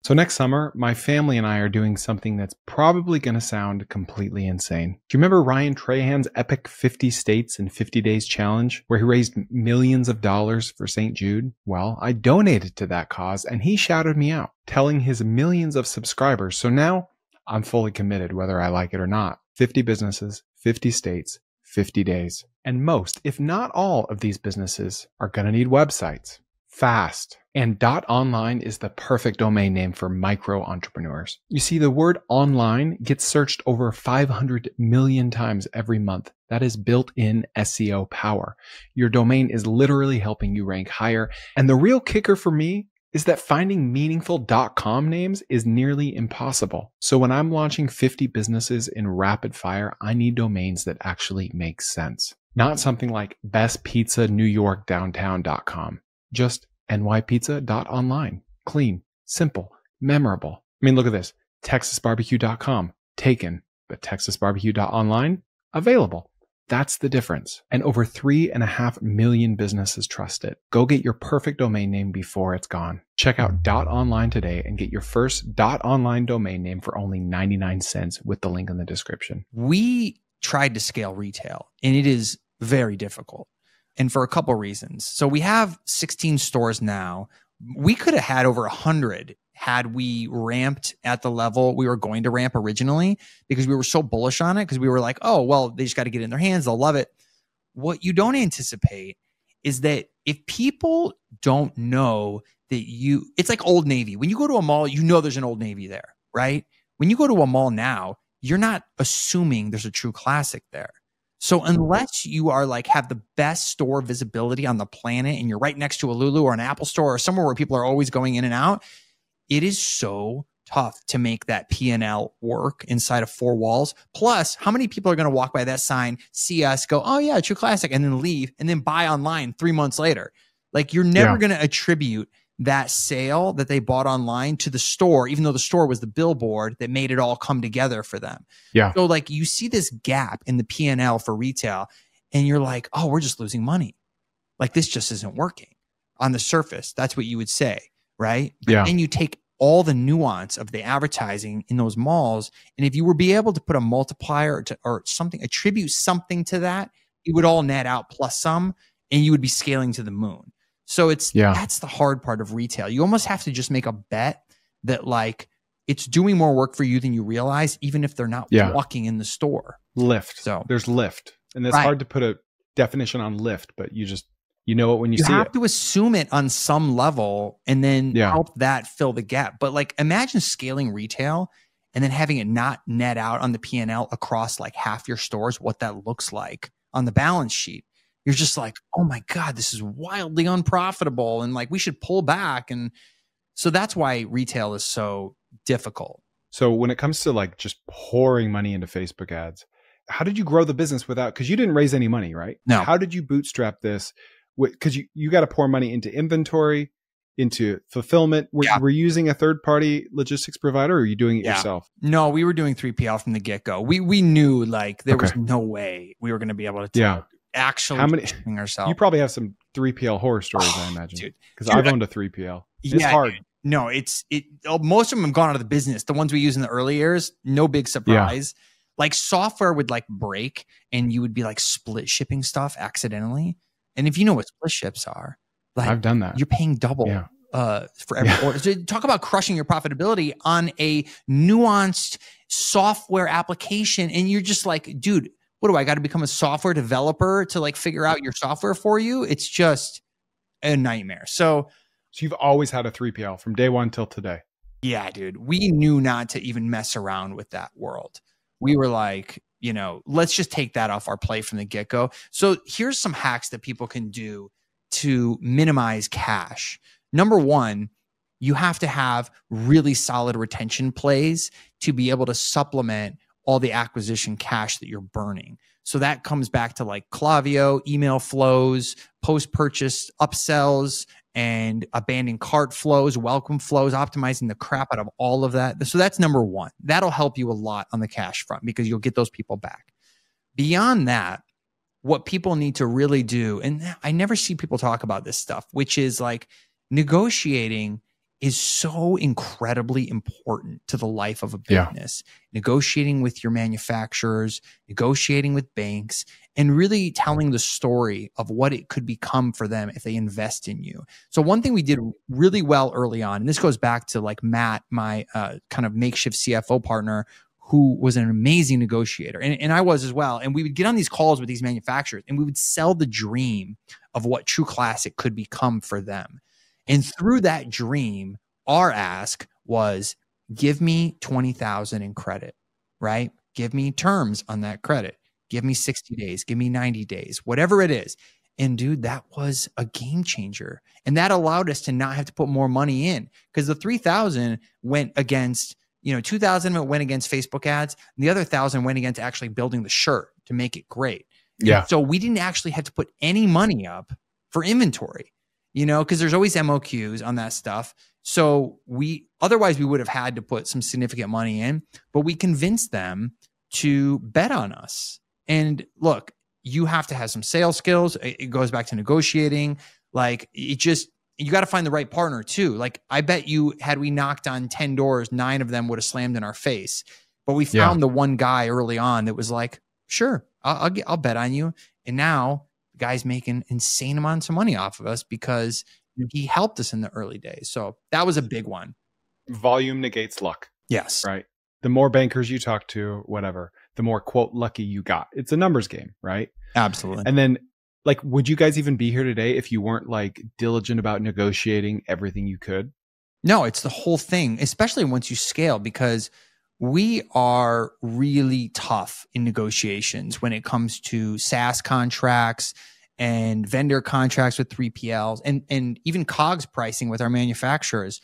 So next summer, my family and I are doing something that's probably going to sound completely insane. Do you remember Ryan Trahan's epic 50 states in 50 days challenge where he raised millions of dollars for St. Jude? Well, I donated to that cause and he shouted me out, telling his millions of subscribers. So now I'm fully committed whether I like it or not. 50 businesses, 50 states, 50 days. And most, if not all of these businesses are going to need websites fast. And .online is the perfect domain name for micro entrepreneurs. You see, the word online gets searched over 500 million times every month. That is built-in SEO power. Your domain is literally helping you rank higher. And the real kicker for me is that finding meaningful .com names is nearly impossible. So when I'm launching 50 businesses in rapid fire, I need domains that actually make sense. Not something like bestpizza.newyorkdowntown.com. Just nypizza.online. Clean, simple, memorable. I mean, look at this. texasbarbecue.com. Taken, but texasbarbecue.online. Available. That's the difference. And over 3.5 million businesses trust it. Go get your perfect domain name before it's gone. Check out .online today and get your first .online domain name for only 99 cents with the link in the description. We tried to scale retail, and it is very difficult. And for a couple of reasons. So we have 16 stores now. We could have had over 100 had we ramped at the level we were going to ramp originally, because we were so bullish on it, because we were like, oh, well, they just got to get it in their hands. They'll love it. What you don't anticipate is that if people don't know that it's like Old Navy. When you go to a mall, you know there's an Old Navy there, right? When you go to a mall now, you're not assuming there's a true classic there. So unless you are like have the best store visibility on the planet and you're right next to a Lulu or an Apple store or somewhere where people are always going in and out, it is so tough to make that P&L work inside of 4 walls. Plus, how many people are going to walk by that sign, see us, go, oh yeah, true classic, and then leave and then buy online 3 months later? Like you're never going to attribute that sale that they bought online to the store, even though the store was the billboard that made it all come together for them. Yeah. So like you see this gap in the P&L for retail and you're like, oh, we're just losing money. Like this just isn't working on the surface. That's what you would say, right? Yeah. And you take all the nuance of the advertising in those malls. And if you were be able to put a multiplier or something, attribute something to that, it would all net out plus some. and you would be scaling to the moon. So that's the hard part of retail. You almost have to just make a bet that like it's doing more work for you than you realize, even if they're not walking in the store. Lift. So there's lift. And it's hard to put a definition on lift, but you know it when you see it. You have to assume it on some level and then help that fill the gap. But like imagine scaling retail and then having it not net out on the P&L across like half your stores, what that looks like on the balance sheet. You're just like, oh my God, this is wildly unprofitable. And like, we should pull back. And so that's why retail is so difficult. So when it comes to like just pouring money into Facebook ads, how did you grow the business because you didn't raise any money, right? No. How did you bootstrap this? Because you got to pour money into inventory, into fulfillment. Were you using a third-party logistics provider, or are you doing it yourself? No, we were doing 3PL from the get-go. We knew like there was no way we were going to be able to actually ourselves. You probably have some 3PL horror stories, I imagine, because I've owned a 3PL. It's hard. No, most of them have gone out of the business. The ones we use in the early years, no big surprise. Yeah. Like software would like break and you would be like split shipping stuff accidentally. And if you know what split ships are, like I've done that. You're paying double for every order. So talk about crushing your profitability on a nuanced software application. And you're just like, dude, what do I got to become a software developer to like figure out your software for you? It's just a nightmare. So you've always had a 3PL from day one till today. Yeah, dude. We knew not to even mess around with that world. We were like, let's just take that off our plate from the get-go. So here's some hacks that people can do to minimize cash. Number one, you have to have really solid retention plays to be able to supplement all the acquisition cash that you're burning. So that comes back to like Klaviyo, email flows, post-purchase upsells, and abandoned cart flows, welcome flows, optimizing the crap out of all of that. So that's number one. That'll help you a lot on the cash front because you'll get those people back. Beyond that, what people need to really do, and I never see people talk about this stuff, which is like negotiating is so incredibly important to the life of a business. Negotiating with your manufacturers, negotiating with banks, and really telling the story of what it could become for them if they invest in you. So one thing we did really well early on, and this goes back to like Matt, my kind of makeshift CFO partner, who was an amazing negotiator. And I was as well. And we would get on these calls with these manufacturers and we would sell the dream of what True Classic could become for them. And through that dream, our ask was, give me $20,000 in credit, right? Give me terms on that credit. Give me 60 days, give me 90 days, whatever it is. And dude, that was a game changer. And that allowed us to not have to put more money in because the 3,000 went against, 2,000 of it went against Facebook ads. And the other 1,000 went against actually building the shirt to make it great. Yeah. So we didn't actually have to put any money up for inventory. Because there's always MOQs on that stuff. So otherwise we would have had to put some significant money in, but we convinced them to bet on us. And look, you have to have some sales skills. It goes back to negotiating. Like you got to find the right partner too. Like I bet you had we knocked on 10 doors, 9 of them would have slammed in our face. But we found the one guy early on that was like, sure, I'll bet on you. And now guy's making insane amounts of money off of us because he helped us in the early days. So that was a big one. Volume negates luck. Yes. Right. The more bankers you talk to, whatever, the more quote lucky you got. It's a numbers game, right? Absolutely. And then like, would you guys even be here today if you weren't like diligent about negotiating everything you could? No, it's the whole thing, especially once you scale, because we are really tough in negotiations when it comes to SaaS contracts and vendor contracts with 3PLs and even COGS pricing with our manufacturers.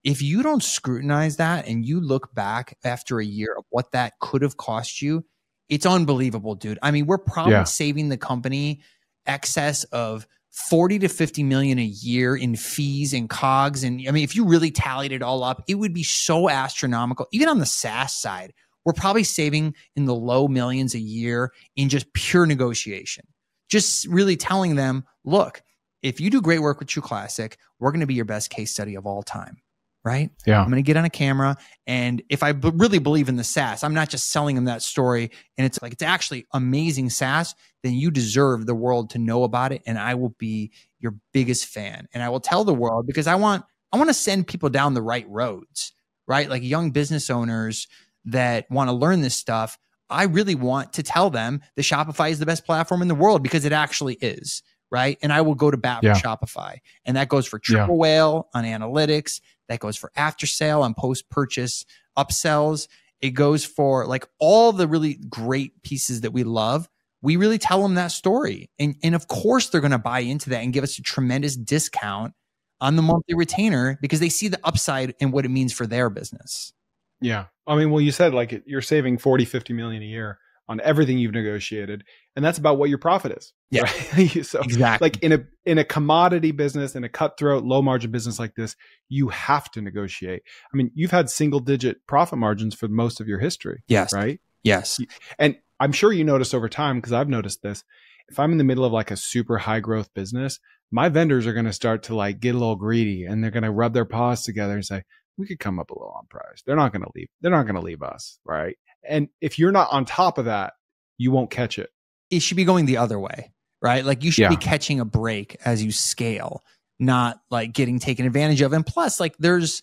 If you don't scrutinize that and you look back after a year of what that could have cost you, it's unbelievable, dude. I mean, we're probably saving the company excess of 40 to 50 million a year in fees and COGS. And I mean, if you really tallied it all up, it would be so astronomical. Even on the SaaS side, we're probably saving in the low millions a year in just pure negotiation. Just really telling them, look, if you do great work with True Classic, we're going to be your best case study of all time. right? Yeah. I'm going to get on a camera. And if I really believe in the SaaS, I'm not just selling them that story and it's like, it's actually amazing SaaS, then you deserve the world to know about it. And I will be your biggest fan. And I will tell the world because I want to send people down the right roads, right? Like young business owners that want to learn this stuff. I really want to tell them that Shopify is the best platform in the world because it actually is, right? And I will go to bat for Shopify. And that goes for Triple Whale on analytics. That goes for after sale on post-purchase upsells. It goes for like all the really great pieces that we love. We really tell them that story. And of course, they're going to buy into that and give us a tremendous discount on the monthly retainer because they see the upside and what it means for their business. Yeah. I mean, well, you said like you're saving 40, 50 million a year on everything you've negotiated. And that's about what your profit is. Yeah. Right? So exactly. Like in a commodity business, in a cutthroat, low margin business like this, you have to negotiate. I mean, you've had single digit profit margins for most of your history. Yes. Right? Yes. And I'm sure you noticed over time, because I've noticed this, if I'm in the middle of like a super high growth business, my vendors are going to start to like get a little greedy and they're going to rub their paws together and say, we could come up a little on price. They're not going to leave. They're not going to leave us. Right. And if you're not on top of that, you won't catch it. It should be going the other way, right? Like you should be catching a break as you scale, not like getting taken advantage of. And plus, like there's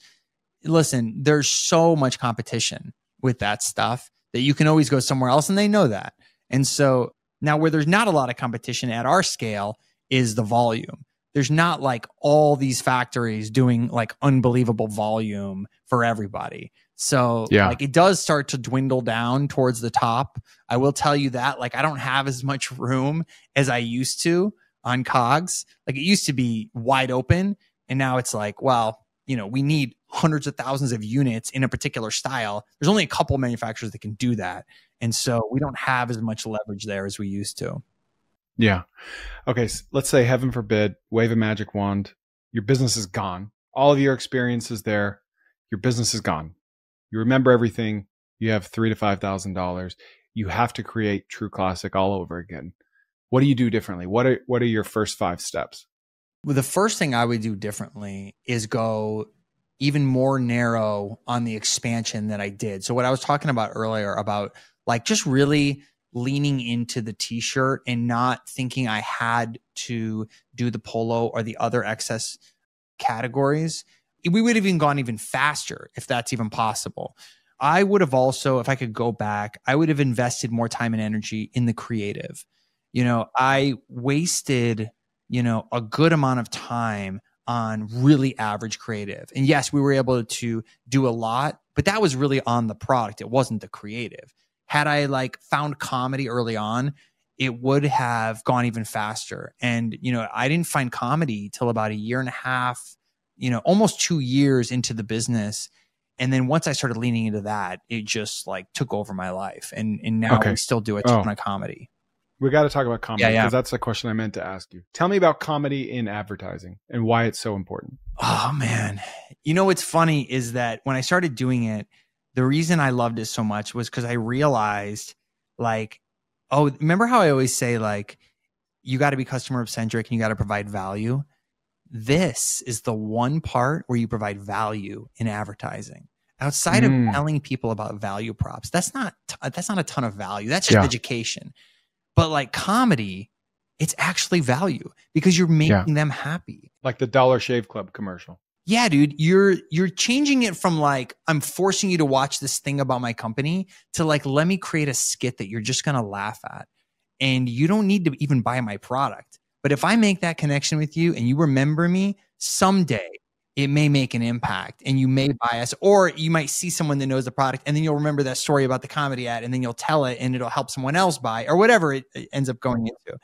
so much competition with that stuff that you can always go somewhere else and they know that. And so now where there's not a lot of competition at our scale is the volume. There's not like all these factories doing like unbelievable volume for everybody. So like it does start to dwindle down towards the top. I will tell you that like I don't have as much room as I used to on COGS. Like it used to be wide open and now it's like, well, you know, we need hundreds of thousands of units in a particular style. There's only a couple manufacturers that can do that. And so we don't have as much leverage there as we used to. Yeah. Okay. So let's say, heaven forbid, wave a magic wand, your business is gone. All of your experience is there. Your business is gone. You remember everything. You have $3,000 to $5,000. You have to create True Classic all over again. What do you do differently? What are your first 5 steps? Well, the first thing I would do differently is go even more narrow on the expansion that I did. So what I was talking about earlier about like just really leaning into the t-shirt and not thinking I had to do the polo or the other excess categories. We would have even gone even faster if that's even possible. I would have also, if I could go back, I would have invested more time and energy in the creative. You know, I wasted, you know, a good amount of time on really average creative. And yes, we were able to do a lot, but that was really on the product. It wasn't the creative. Had I like found comedy early on, it would have gone even faster. And, you know, I didn't find comedy till about 1.5 years, you know, almost 2 years into the business. And then once I started leaning into that, it just like took over my life. And now we still do a ton of comedy. We got to talk about comedy because that's the question I meant to ask you. Tell me about comedy in advertising and why it's so important. Oh, man. You know, what's funny is that when I started doing it, the reason I loved it so much was because I realized like, oh, remember how I always say like, you got to be customer centric and you got to provide value. This is the one part where you provide value in advertising. Outside of telling people about value props, that's not a ton of value. That's just education. But like comedy, it's actually value because you're making them happy. Like the Dollar Shave Club commercial. Yeah, dude, you're changing it from like, I'm forcing you to watch this thing about my company to like, let me create a skit that you're just going to laugh at. And you don't need to even buy my product. But if I make that connection with you and you remember me someday, it may make an impact and you may buy us, or you might see someone that knows the product and then you'll remember that story about the comedy ad and then you'll tell it and it'll help someone else buy or whatever it ends up going into.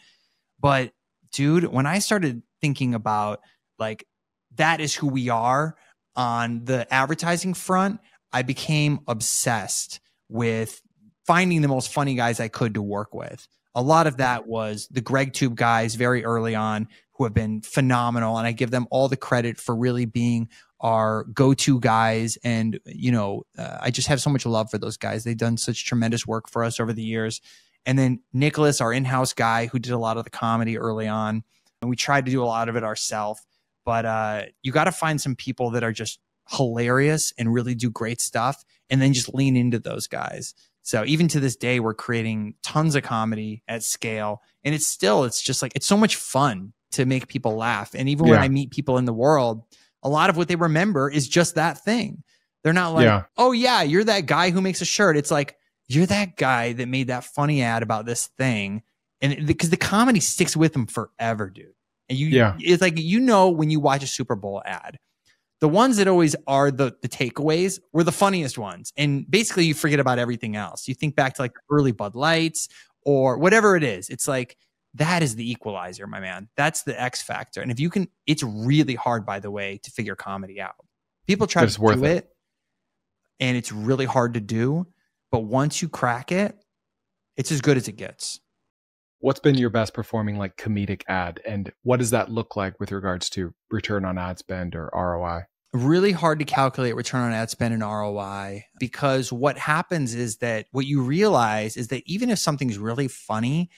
But dude, when I started thinking about like, that is who we are on the advertising front, I became obsessed with finding the most funny guys I could to work with. A lot of that was the GregTube guys very early on who have been phenomenal. And I give them all the credit for really being our go-to guys. And, you know, I just have so much love for those guys. They've done such tremendous work for us over the years. And then Nicholas, our in-house guy who did a lot of the comedy early on. And we tried to do a lot of it ourselves. But you got to find some people that are just hilarious and really do great stuff, and then just lean into those guys. So even to this day, we're creating tons of comedy at scale, and it's just like, it's so much fun to make people laugh. And even when I meet people in the world, a lot of what they remember is just that thing. They're not like, oh yeah, you're that guy who makes a shirt. It's like, you're that guy that made that funny ad about this thing. And because the comedy sticks with them forever, dude. And it's like, when you watch a Super Bowl ad, the ones that always are the takeaways were the funniest ones. And basically you forget about everything else. You think back to like early Bud Lights or whatever it is. It's like, that is the equalizer, my man. That's the X factor. And if you can, it's really hard, by the way, to figure comedy out. People try to do it, and it's really hard to do. But once you crack it, it's as good as it gets. What's been your best performing like comedic ad? And what does that look like with regards to return on ad spend or ROI? Really hard to calculate return on ad spend and ROI, because what happens is that what you realize is that even if something's really funny,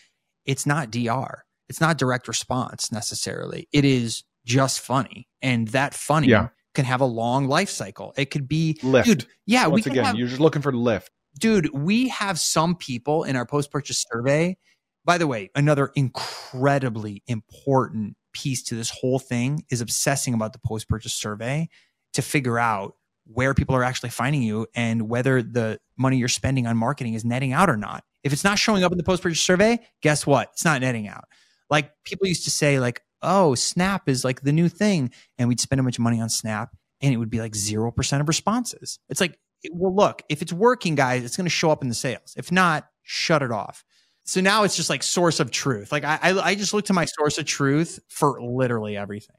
it's not DR. It's not direct response necessarily. It is just funny. And that funny can have a long life cycle. It could be lift. Dude, yeah. Once again, you're just looking for lift. Dude, we have some people in our post-purchase survey. By the way, another incredibly important piece to this whole thing is obsessing about the post-purchase survey to figure out where people are actually finding you and whether the money you're spending on marketing is netting out or not. If it's not showing up in the post-purchase survey, guess what? It's not netting out. Like people used to say like, oh, Snap is like the new thing. And we'd spend a bunch of money on Snap and it would be like 0% of responses. It's like, well, look, if it's working, guys, it's going to show up in the sales. If not, shut it off. So now it's just like source of truth. Like I just look to my source of truth for literally everything.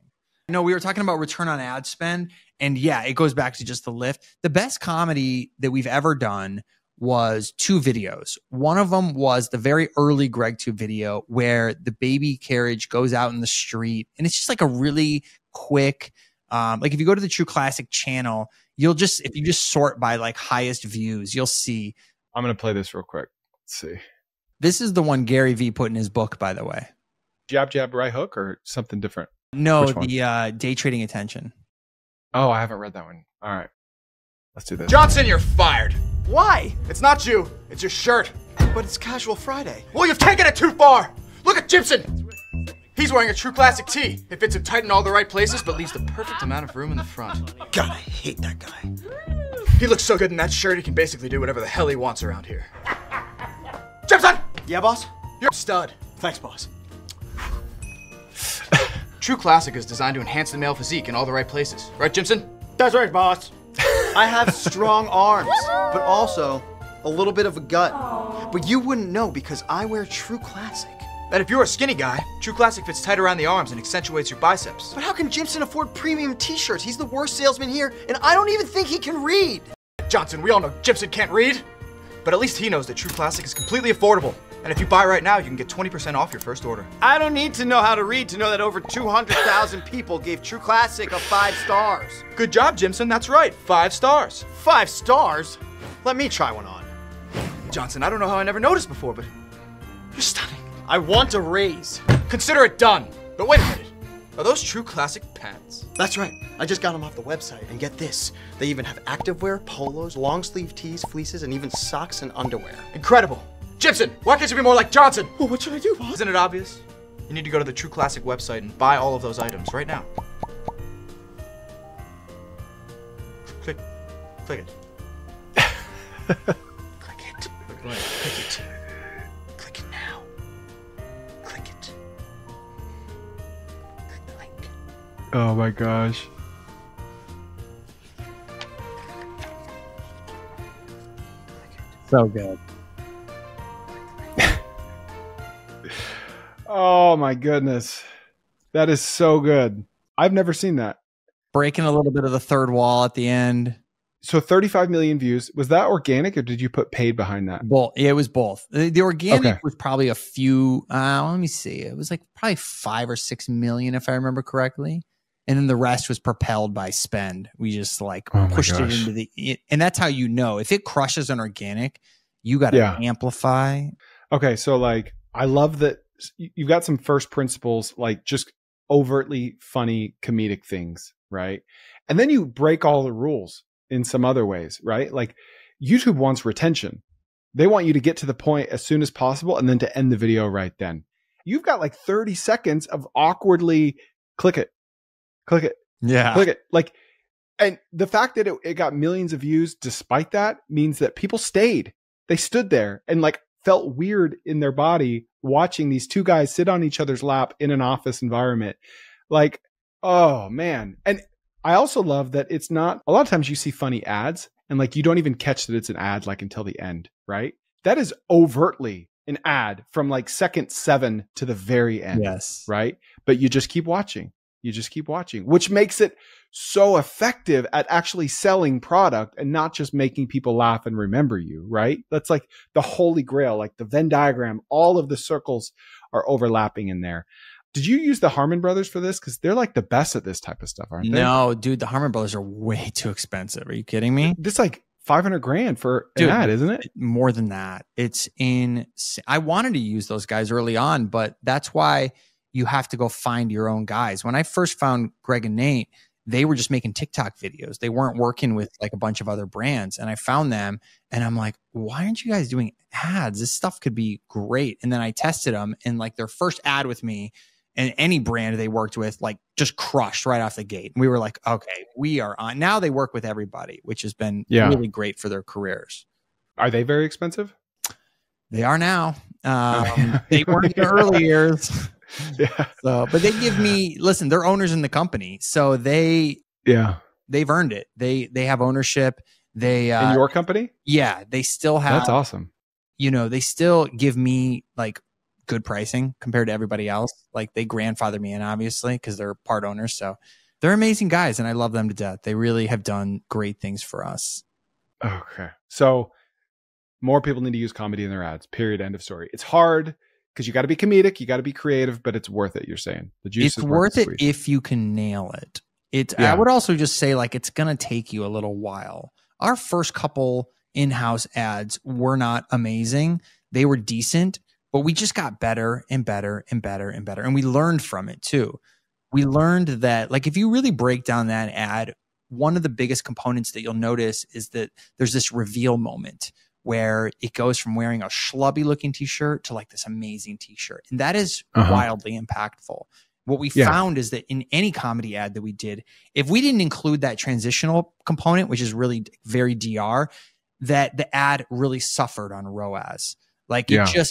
No, we were talking about return on ad spend. And yeah, it goes back to just the lift. The best comedy that we've ever done was 2 videos. One of them was the very early GregTube video where the baby carriage goes out in the street. And it's just like a really quick, like if you go to the True Classic channel, if you just sort by like highest views, you'll see. I'm going to play this real quick. Let's see. This is the one Gary Vee put in his book, by the way. Jab, jab, right hook or something different? No, the day trading attention. Oh, I haven't read that one. All right. Let's do this. Johnson, you're fired. Why? It's not you. It's your shirt. But it's Casual Friday. Well, you've taken it too far. Look at Gibson. He's wearing a True Classic tee. It fits him tight in all the right places, but leaves the perfect amount of room in the front. God, I hate that guy. He looks so good in that shirt, he can basically do whatever the hell he wants around here. Gibson! Yeah, boss? You're a stud. Thanks, boss. True Classic is designed to enhance the male physique in all the right places. Right, Jimson? That's right, boss. I have strong arms, but also a little bit of a gut. But you wouldn't know because I wear True Classic. And if you're a skinny guy, True Classic fits tight around the arms and accentuates your biceps. But how can Jimson afford premium t-shirts? He's the worst salesman here, and I don't even think he can read. Johnson, we all know Jimson can't read. But at least he knows that True Classic is completely affordable. And if you buy right now, you can get 20% off your first order. I don't need to know how to read to know that over 200,000 people gave True Classic a 5 stars. Good job, Jimson. That's right. 5 stars. 5 stars? Let me try one on. Johnson, I don't know how I never noticed before, but you're stunning. I want a raise. Consider it done. But wait a minute. Are those True Classic pants? That's right. I just got them off the website. And get this. They even have activewear, polos, long sleeve tees, fleeces, and even socks and underwear. Incredible. Jimson, why can't you be more like Johnson? Well, what should I do, boss? Isn't it obvious? You need to go to the True Classic website and buy all of those items right now. Click it. Click it. Click it. Click it now. Click it. Click the link. Oh my gosh. So good. Oh my goodness. That is so good. I've never seen that. Breaking a little bit of the third wall at the end. So 35 million views. Was that organic or did you put paid behind that? Both. Yeah, it was both. The organic was probably a few, let me see. It was like probably 5 or 6 million if I remember correctly. And then the rest was propelled by spend. We just like pushed it into and that's how you know. If it crushes on organic, you got to amplify. Okay. So like, I love that you've got some first principles, like just overtly funny comedic things. right? And then you break all the rules in some other ways, right? Like YouTube wants retention. They want you to get to the point as soon as possible and then to end the video right then. You've got like 30 seconds of awkwardly click it, click it, click it. Like, and the fact that it got millions of views despite that means that people stayed. They stood there and like felt weird in their body watching these two guys sit on each other's lap in an office environment. Like, oh man. And I also love that it's not, a lot of times you see funny ads and like you don't even catch that it's an ad like until the end, right? That is overtly an ad from like second 7 to the very end. Yes. Right. But you just keep watching. You just keep watching, which makes it so effective at actually selling product and not just making people laugh and remember you, right? That's like the holy grail, like the Venn diagram, all of the circles are overlapping in there. Did you use the Harmon brothers for this? Because they're like the best at this type of stuff, aren't they? No, dude, the Harmon brothers are way too expensive. Are you kidding me? This like $500,000 for an ad, isn't it? More than that. It's I wanted to use those guys early on, but that's why you have to go find your own guys. When I first found Greg and Nate, they were just making TikTok videos. They weren't working with like a bunch of other brands. And I found them and I'm like, why aren't you guys doing ads? This stuff could be great. And then I tested them and like their first ad with me and any brand they worked with, like just crushed right off the gate. And we were like, okay, we are on. Now they work with everybody, which has been really great for their careers. Are they very expensive? They are now. They weren't in the early years. Yeah. So, but they give me, listen, they're owners in the company. So they've earned it. They have ownership. They, in your company? Yeah. They still have, that's awesome. You know, they still give me like good pricing compared to everybody else. Like they grandfather me in obviously because they're part owners. So they're amazing guys and I love them to death. They really have done great things for us. Okay. So more people need to use comedy in their ads, period. End of story. It's hard because you got to be comedic, you got to be creative, but it's worth it. You're saying the juice it's worth it if you can nail it. I would also just say like, it's going to take you a little while. Our first couple in-house ads were not amazing. They were decent, but we just got better and better and better and better. And we learned from it too. We learned that like, if you really break down that ad, one of the biggest components that you'll notice is that there's this reveal moment where it goes from wearing a schlubby looking t-shirt to like this amazing t-shirt. And that is wildly impactful. What we found is that in any comedy ad that we did, if we didn't include that transitional component, which is really very DR, that the ad really suffered on ROAS. Like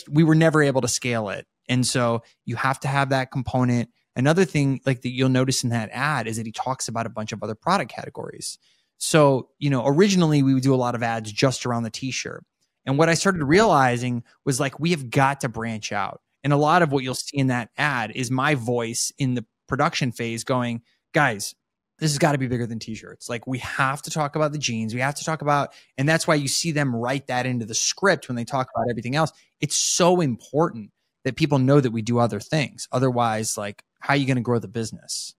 we were never able to scale it. And so you have to have that component. Another thing like that you'll notice in that ad is that he talks about a bunch of other product categories. So, you know, originally we would do a lot of ads just around the t-shirt. And what I started realizing was like, we have got to branch out. And a lot of what you'll see in that ad is my voice in the production phase going, guys, this has got to be bigger than t-shirts. Like we have to talk about the jeans. We have to talk about, and that's why you see them write that into the script when they talk about everything else. It's so important that people know that we do other things. Otherwise, like, how are you going to grow the business?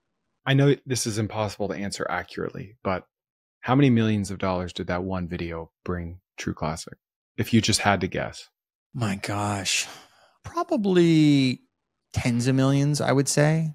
I know this is impossible to answer accurately, but how many millions of dollars did that one video bring True Classic? If you just had to guess. My gosh, probably tens of millions, I would say.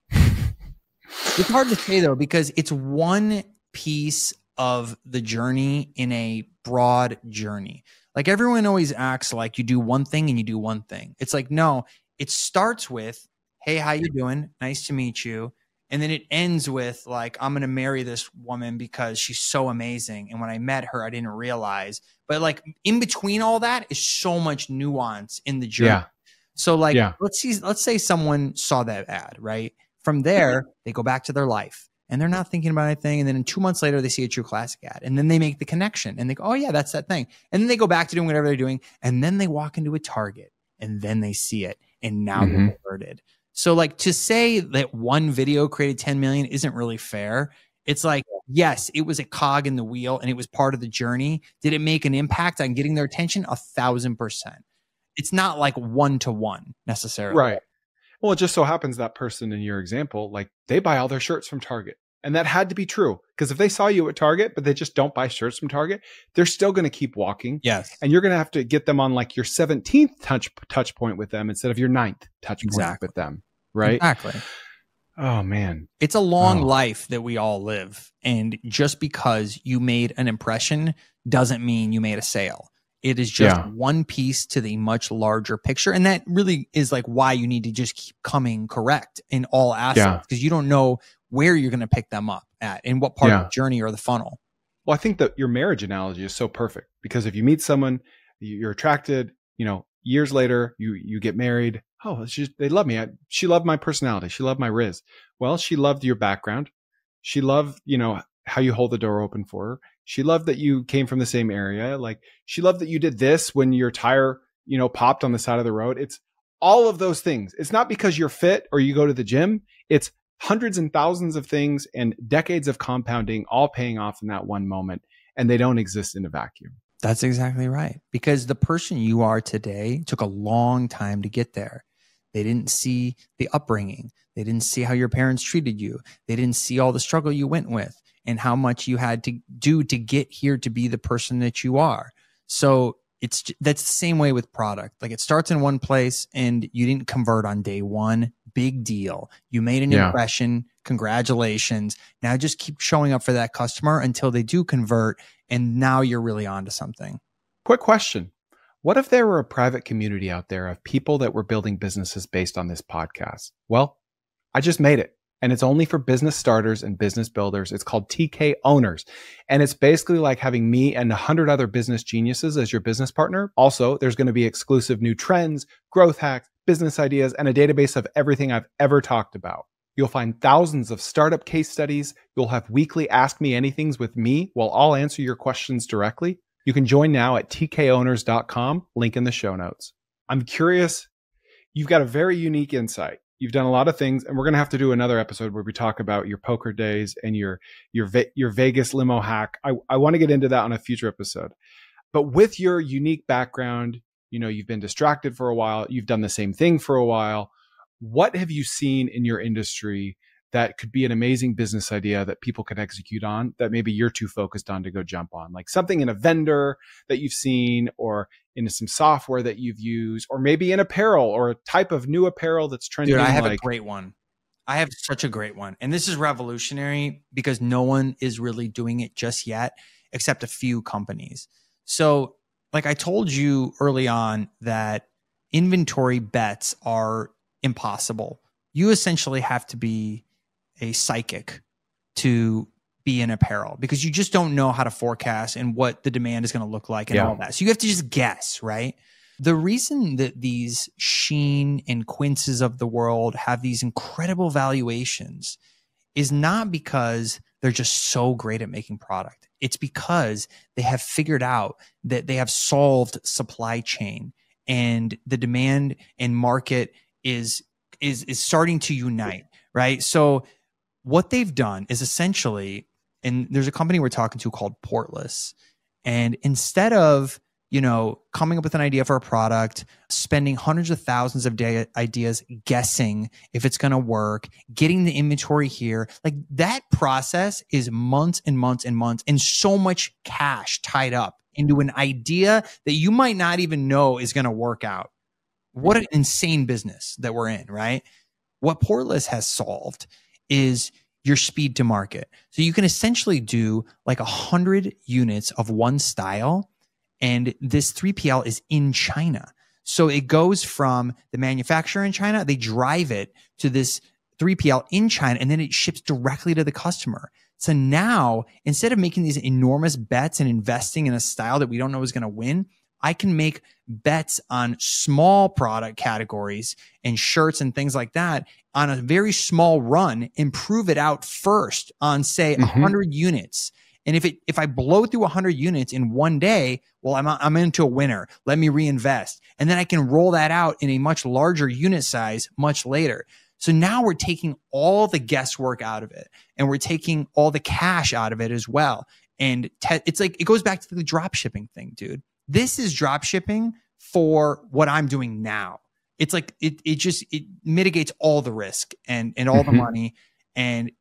It's hard to say though, because it's one piece of the journey in a broad journey. Like everyone always acts like you do one thing and you do one thing. It's like, no, it starts with, hey, how you doing? Nice to meet you. And then it ends with like, I'm going to marry this woman because she's so amazing. And when I met her, I didn't realize. But like in between all that is so much nuance in the journey. Yeah. So like, let's say someone saw that ad, right? From there, they go back to their life and they're not thinking about anything. And then 2 months later, they see a True Classic ad and then they make the connection and they go, oh yeah, that's that thing. And then they go back to doing whatever they're doing. And then they walk into a Target and then they see it. And now they're converted. So like to say that one video created 10 million isn't really fair. It's like, yes, it was a cog in the wheel and it was part of the journey. Did it make an impact on getting their attention? 1,000%. It's not like one-to-one necessarily. Right. Well, it just so happens that person in your example, like they buy all their shirts from Target. And that had to be true. Because if they saw you at Target, but they just don't buy shirts from Target, they're still going to keep walking. Yes. And you're going to have to get them on like your 17th touch point with them instead of your 9th touch point with them. Right? Exactly. Oh, man. It's a long life that we all live. And just because you made an impression doesn't mean you made a sale. It is just one piece to the much larger picture. And that really is like why you need to just keep coming correct in all aspects, because you don't know where you're going to pick them up at, in what part of the journey or the funnel. Well, I think that your marriage analogy is so perfect, because if you meet someone, you're attracted, years later, you get married. Oh, they love me. She loved my personality. She loved my riz. Well, she loved your background. She loved, how you hold the door open for her. She loved that you came from the same area. Like, she loved that you did this when your tire, popped on the side of the road. It's all of those things. It's not because you're fit or you go to the gym. It's hundreds and thousands of things and decades of compounding, all paying off in that one moment. And they don't exist in a vacuum. That's exactly right. Because the person you are today took a long time to get there. They didn't see the upbringing. They didn't see how your parents treated you. They didn't see all the struggle you went with and how much you had to do to get here to be the person that you are. So that's the same way with product. Like, it starts in one place and you didn't convert on day one. Big deal. You made an impression. Congratulations. Now just keep showing up for that customer until they do convert. And now you're really onto something. Quick question. What if there were a private community out there of people that were building businesses based on this podcast? Well, I just made it. And it's only for business starters and business builders. It's called TK Owners. And it's basically like having me and 100 other business geniuses as your business partner. Also, there's going to be exclusive new trends, growth hacks, business ideas, and a database of everything I've ever talked about. You'll find thousands of startup case studies. You'll have weekly Ask Me Anythings with me, while I'll answer your questions directly. You can join now at tkowners.com, link in the show notes. I'm curious, you've got a very unique insight. You've done a lot of things, and we're going to have to do another episode where we talk about your poker days and your Vegas limo hack. I want to get into that on a future episode. But with your unique background, you've been distracted for a while. You've done the same thing for a while. What have you seen in your industry that could be an amazing business idea that people can execute on that maybe you're too focused on to go jump on? Like something in a vendor that you've seen, or in some software that you've used, or maybe in apparel, or a type of new apparel that's trending. Dude, I have a great one. I have such a great one. And this is revolutionary because no one is really doing it just yet, except a few companies. So like I told you early on that inventory bets are impossible. You essentially have to be a psychic to be in apparel, because you just don't know how to forecast and what the demand is going to look like and all that. So you have to just guess, right? The reason that these Shein and Quinces of the world have these incredible valuations is not because they're just so great at making product. It's because they have figured out that they have solved supply chain, and the demand and market is starting to unite, right? So what they've done is essentially, and there's a company we're talking to called Portless. And instead of, coming up with an idea for a product, spending hundreds of thousands of ideas guessing if it's going to work, getting the inventory here, like that process is months and months and months, and so much cash tied up into an idea that you might not even know is going to work out. What an insane business that we're in, right? What Portless has solved is your speed to market. So you can essentially do like 100 units of one style, and this 3PL is in China. So it goes from the manufacturer in China, they drive it to this 3PL in China, and then it ships directly to the customer. So now, instead of making these enormous bets and investing in a style that we don't know is going to win, I can make bets on small product categories and shirts and things like that on a very small run and prove it out first on, say, 100 units. And if I blow through 100 units in one day, well, I'm into a winner. Let me reinvest. And then I can roll that out in a much larger unit size much later. So now we're taking all the guesswork out of it, and we're taking all the cash out of it as well. And it's like, it goes back to the drop shipping thing, dude. This is drop shipping for what I'm doing now. It's like, it mitigates all the risk and all the money. And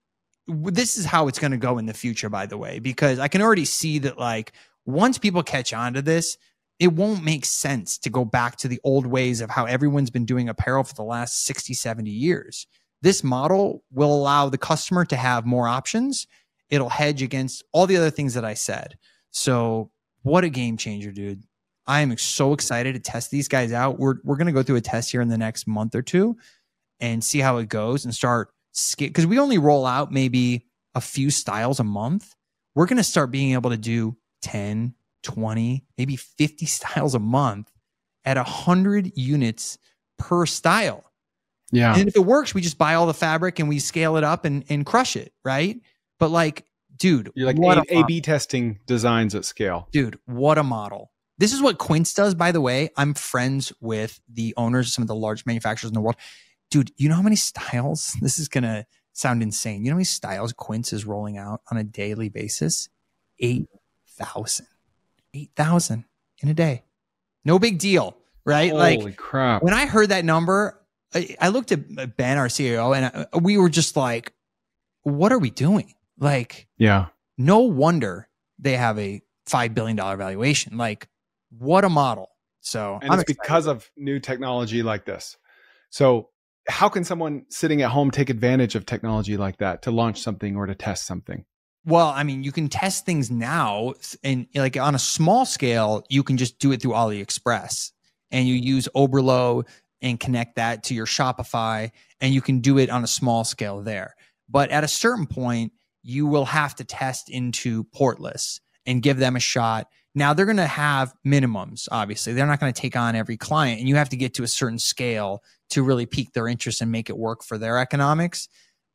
this is how it's going to go in the future, by the way, because I can already see that, like, once people catch on to this, it won't make sense to go back to the old ways of how everyone's been doing apparel for the last 60, 70 years. This model will allow the customer to have more options. It'll hedge against all the other things that I said. So what a game changer, dude. I am so excited to test these guys out. We're going to go through a test here in the next month or two and see how it goes and start, because we only roll out maybe a few styles a month. We're going to start being able to do 10, 20, maybe 50 styles a month at 100 units per style. Yeah. And if it works, we just buy all the fabric and we scale it up and crush it, right? But like, dude, you're like A/B testing designs at scale. Dude, what a model. This is what Quince does, by the way. I'm friends with the owners of some of the largest manufacturers in the world. Dude, you know how many styles? This is going to sound insane. You know how many styles Quince is rolling out on a daily basis? 8,000. 8,000 in a day. No big deal, right? Holy crap. When I heard that number, I looked at Ben, our CEO, and we were just like, what are we doing? Like, yeah, no wonder they have a $5 billion valuation. Like, what a model. So, and it's because of new technology like this. So how can someone sitting at home take advantage of technology like that to launch something or to test something? Well, I mean, you can test things now, and like on a small scale, you can just do it through AliExpress, and you use Oberlo and connect that to your Shopify, and you can do it on a small scale there. But at a certain point, you will have to test into Portless and give them a shot. Now, they're going to have minimums, obviously. They're not going to take on every client, and you have to get to a certain scale to really pique their interest and make it work for their economics.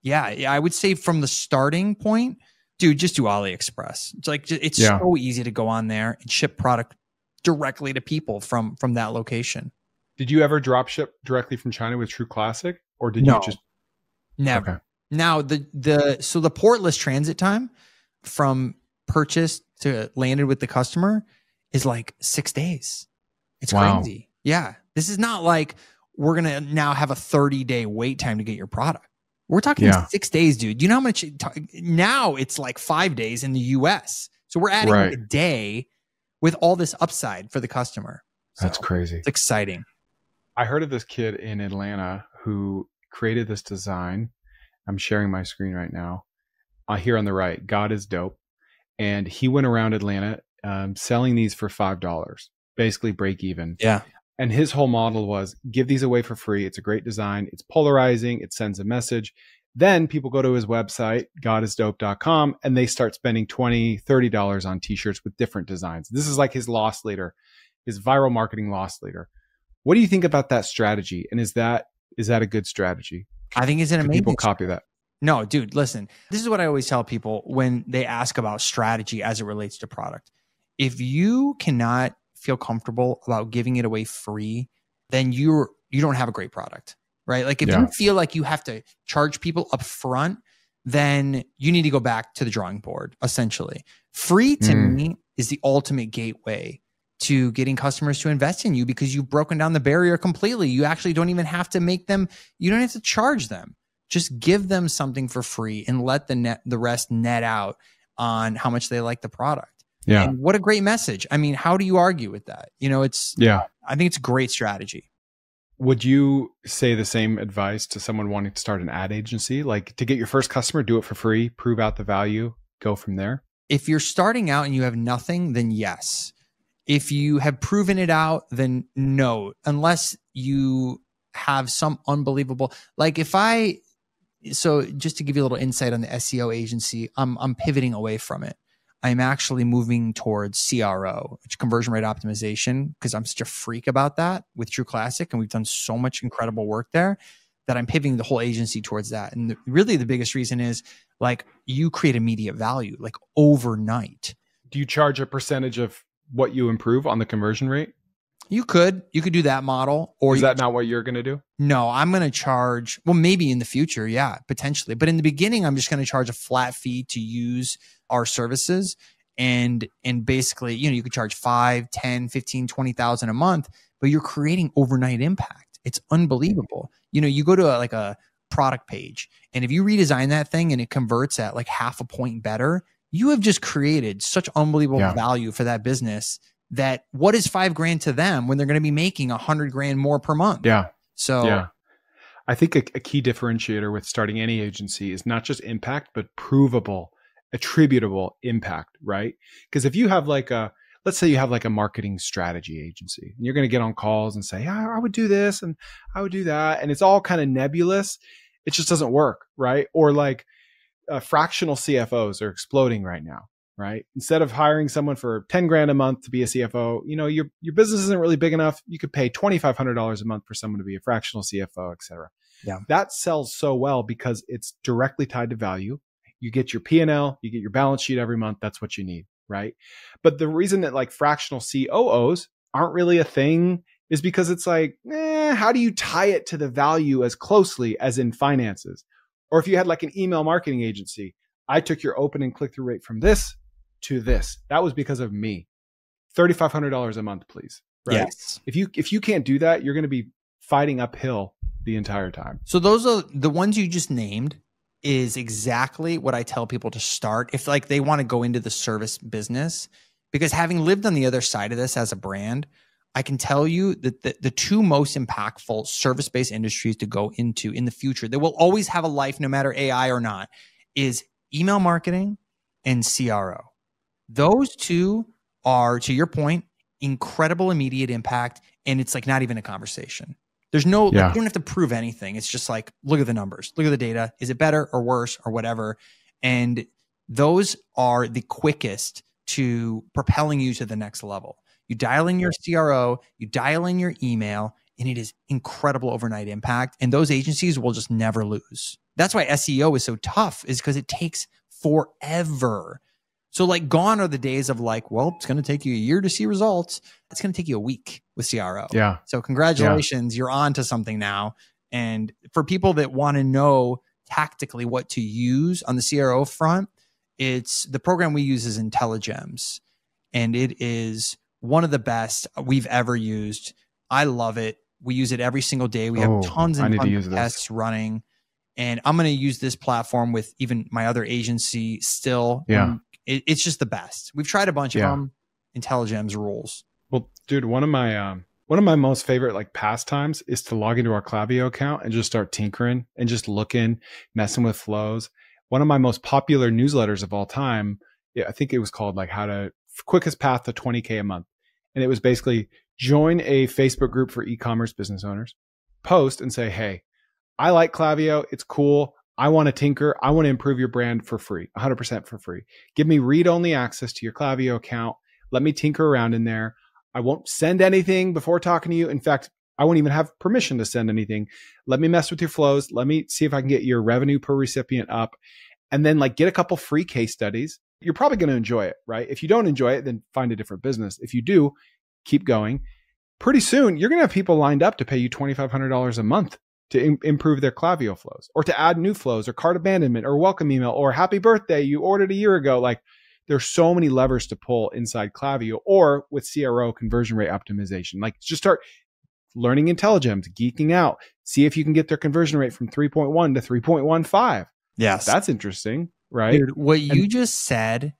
Yeah, I would say from the starting point, dude, just do AliExpress. It's like, it's so easy to go on there and ship product directly to people from that location. Did you ever drop ship directly from China with True Classic, or did you just never? Okay. Now so the portless transit time from purchase to landed with the customer is like 6 days. It's crazy. Yeah. This is not like we're going to now have a 30-day wait time to get your product. We're talking 6 days, dude. You know how much now it's like 5 days in the US. So we're adding like a day with all this upside for the customer. So that's crazy. It's exciting. I heard of this kid in Atlanta who created this design. I'm sharing my screen right now. Here on the right, God is dope. And he went around Atlanta selling these for $5, basically break even. Yeah. And his whole model was give these away for free. It's a great design. It's polarizing. It sends a message. Then people go to his website, godisdope.com, and they start spending $20, $30 on t-shirts with different designs. This is like his loss leader, his viral marketing loss leader. What do you think about that strategy? And is that a good strategy? I think it's an amazing. People copy that. No, dude, listen, this is what I always tell people when they ask about strategy as it relates to product. If you cannot feel comfortable about giving it away free, then you don't have a great product, right? Like if you feel like you have to charge people up front, then you need to go back to the drawing board, essentially. Free to me is the ultimate gateway to getting customers to invest in you because you've broken down the barrier completely. You actually don't even have to make them, you don't have to charge them. Just give them something for free and let the rest net out on how much they like the product. Yeah. And what a great message. I mean, how do you argue with that? You know, I think it's a great strategy. Would you say the same advice to someone wanting to start an ad agency? Like to get your first customer, do it for free, prove out the value, go from there? If you're starting out and you have nothing, then yes. If you have proven it out, then no, unless you have some unbelievable, like so just to give you a little insight on the SEO agency, I'm pivoting away from it. I'm actually moving towards CRO, which conversion rate optimization, because I'm such a freak about that with True Classic. And we've done so much incredible work there that I'm pivoting the whole agency towards that. And really the biggest reason is like you create immediate value, like overnight. Do you charge a percentage of what you improve on the conversion rate? You could do that model. Or is that not what you're going to do? No, I'm going to charge, well, maybe in the future. Yeah, potentially. But in the beginning, I'm just going to charge a flat fee to use our services. And basically, you could charge 5, 10, 15, 20,000 a month, but you're creating overnight impact. It's unbelievable. You go to a product page, and if you redesign that thing and it converts at like half a point better, you have just created such unbelievable value for that business that what is $5,000 to them when they're going to be making $100,000 more per month? Yeah. So I think a key differentiator with starting any agency is not just impact, but provable, attributable impact, right? Because if you have let's say you have like a marketing strategy agency and you're going to get on calls and say, yeah, I would do this and I would do that. And it's all kind of nebulous. It just doesn't work, right? Or like fractional CFOs are exploding right now, right? Instead of hiring someone for 10 grand a month to be a CFO, your business isn't really big enough. You could pay $2,500 a month for someone to be a fractional CFO, et cetera. Yeah. That sells so well because it's directly tied to value. You get your P&L, you get your balance sheet every month. That's what you need, right? But the reason that like fractional COOs aren't really a thing is because it's like, how do you tie it to the value as closely as in finances? Or if you had like an email marketing agency, I took your open and click-through rate from this to this. That was because of me. $3,500 a month, please. Right? Yes. If you can't do that, you're going to be fighting uphill the entire time. So those are the ones you just named is exactly what I tell people to start if like they want to go into the service business, because having lived on the other side of this as a brand, I can tell you that the two most impactful service-based industries to go into in the future that will always have a life no matter AI or not is email marketing and CRO. Those two are, to your point, incredible immediate impact. And it's like not even a conversation. There's no, like, you don't have to prove anything. It's just like, look at the numbers, look at the data. Is it better or worse or whatever? And those are the quickest to propelling you to the next level. You dial in your CRO, you dial in your email, and it is incredible overnight impact. And those agencies will just never lose. That's why SEO is so tough, is because it takes forever. So like gone are the days of like, well, it's going to take you a year to see results. It's going to take you a week with CRO. Yeah. So congratulations, you're on to something now. And for people that want to know tactically what to use on the CRO front, it's the program we use is IntelliGems. And it is one of the best we've ever used. I love it. We use it every single day. We have tons and tons of tests running. And I'm going to use this platform with even my other agency still. Yeah. It's just the best. We've tried a bunch of them. IntelliGems rules. Well, dude, one of my most favorite like pastimes is to log into our Klaviyo account and just start tinkering and just looking, messing with flows. One of my most popular newsletters of all time, I think it was called like quickest path to 20K a month. And it was basically join a Facebook group for e-commerce business owners, post and say, hey, I like Klaviyo. It's cool. I want to tinker. I want to improve your brand for free, 100% for free. Give me read-only access to your Klaviyo account. Let me tinker around in there. I won't send anything before talking to you. In fact, I won't even have permission to send anything. Let me mess with your flows. Let me see if I can get your revenue per recipient up. And then like get a couple free case studies. You're probably going to enjoy it, right? If you don't enjoy it, then find a different business. If you do, keep going. Pretty soon, you're going to have people lined up to pay you $2,500 a month to improve their Klaviyo flows or to add new flows or cart abandonment or welcome email or happy birthday you ordered a year ago. Like there's so many levers to pull inside Klaviyo or with CRO conversion rate optimization. Like just start learning IntelliGems, geeking out, see if you can get their conversion rate from 3.1 to 3.15. Yes. That's interesting, right? Dude, what you just said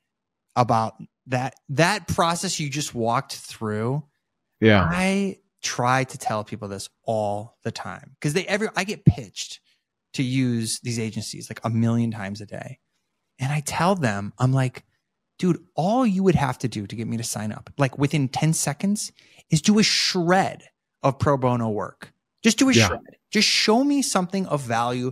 about that process you just walked through. Yeah. I try to tell people this all the time because I get pitched to use these agencies like 1,000,000 times a day. And I tell them, I'm like, dude, all you would have to do to get me to sign up, like within 10 seconds, is do a shred of pro bono work. Just do a shred. Just show me something of value.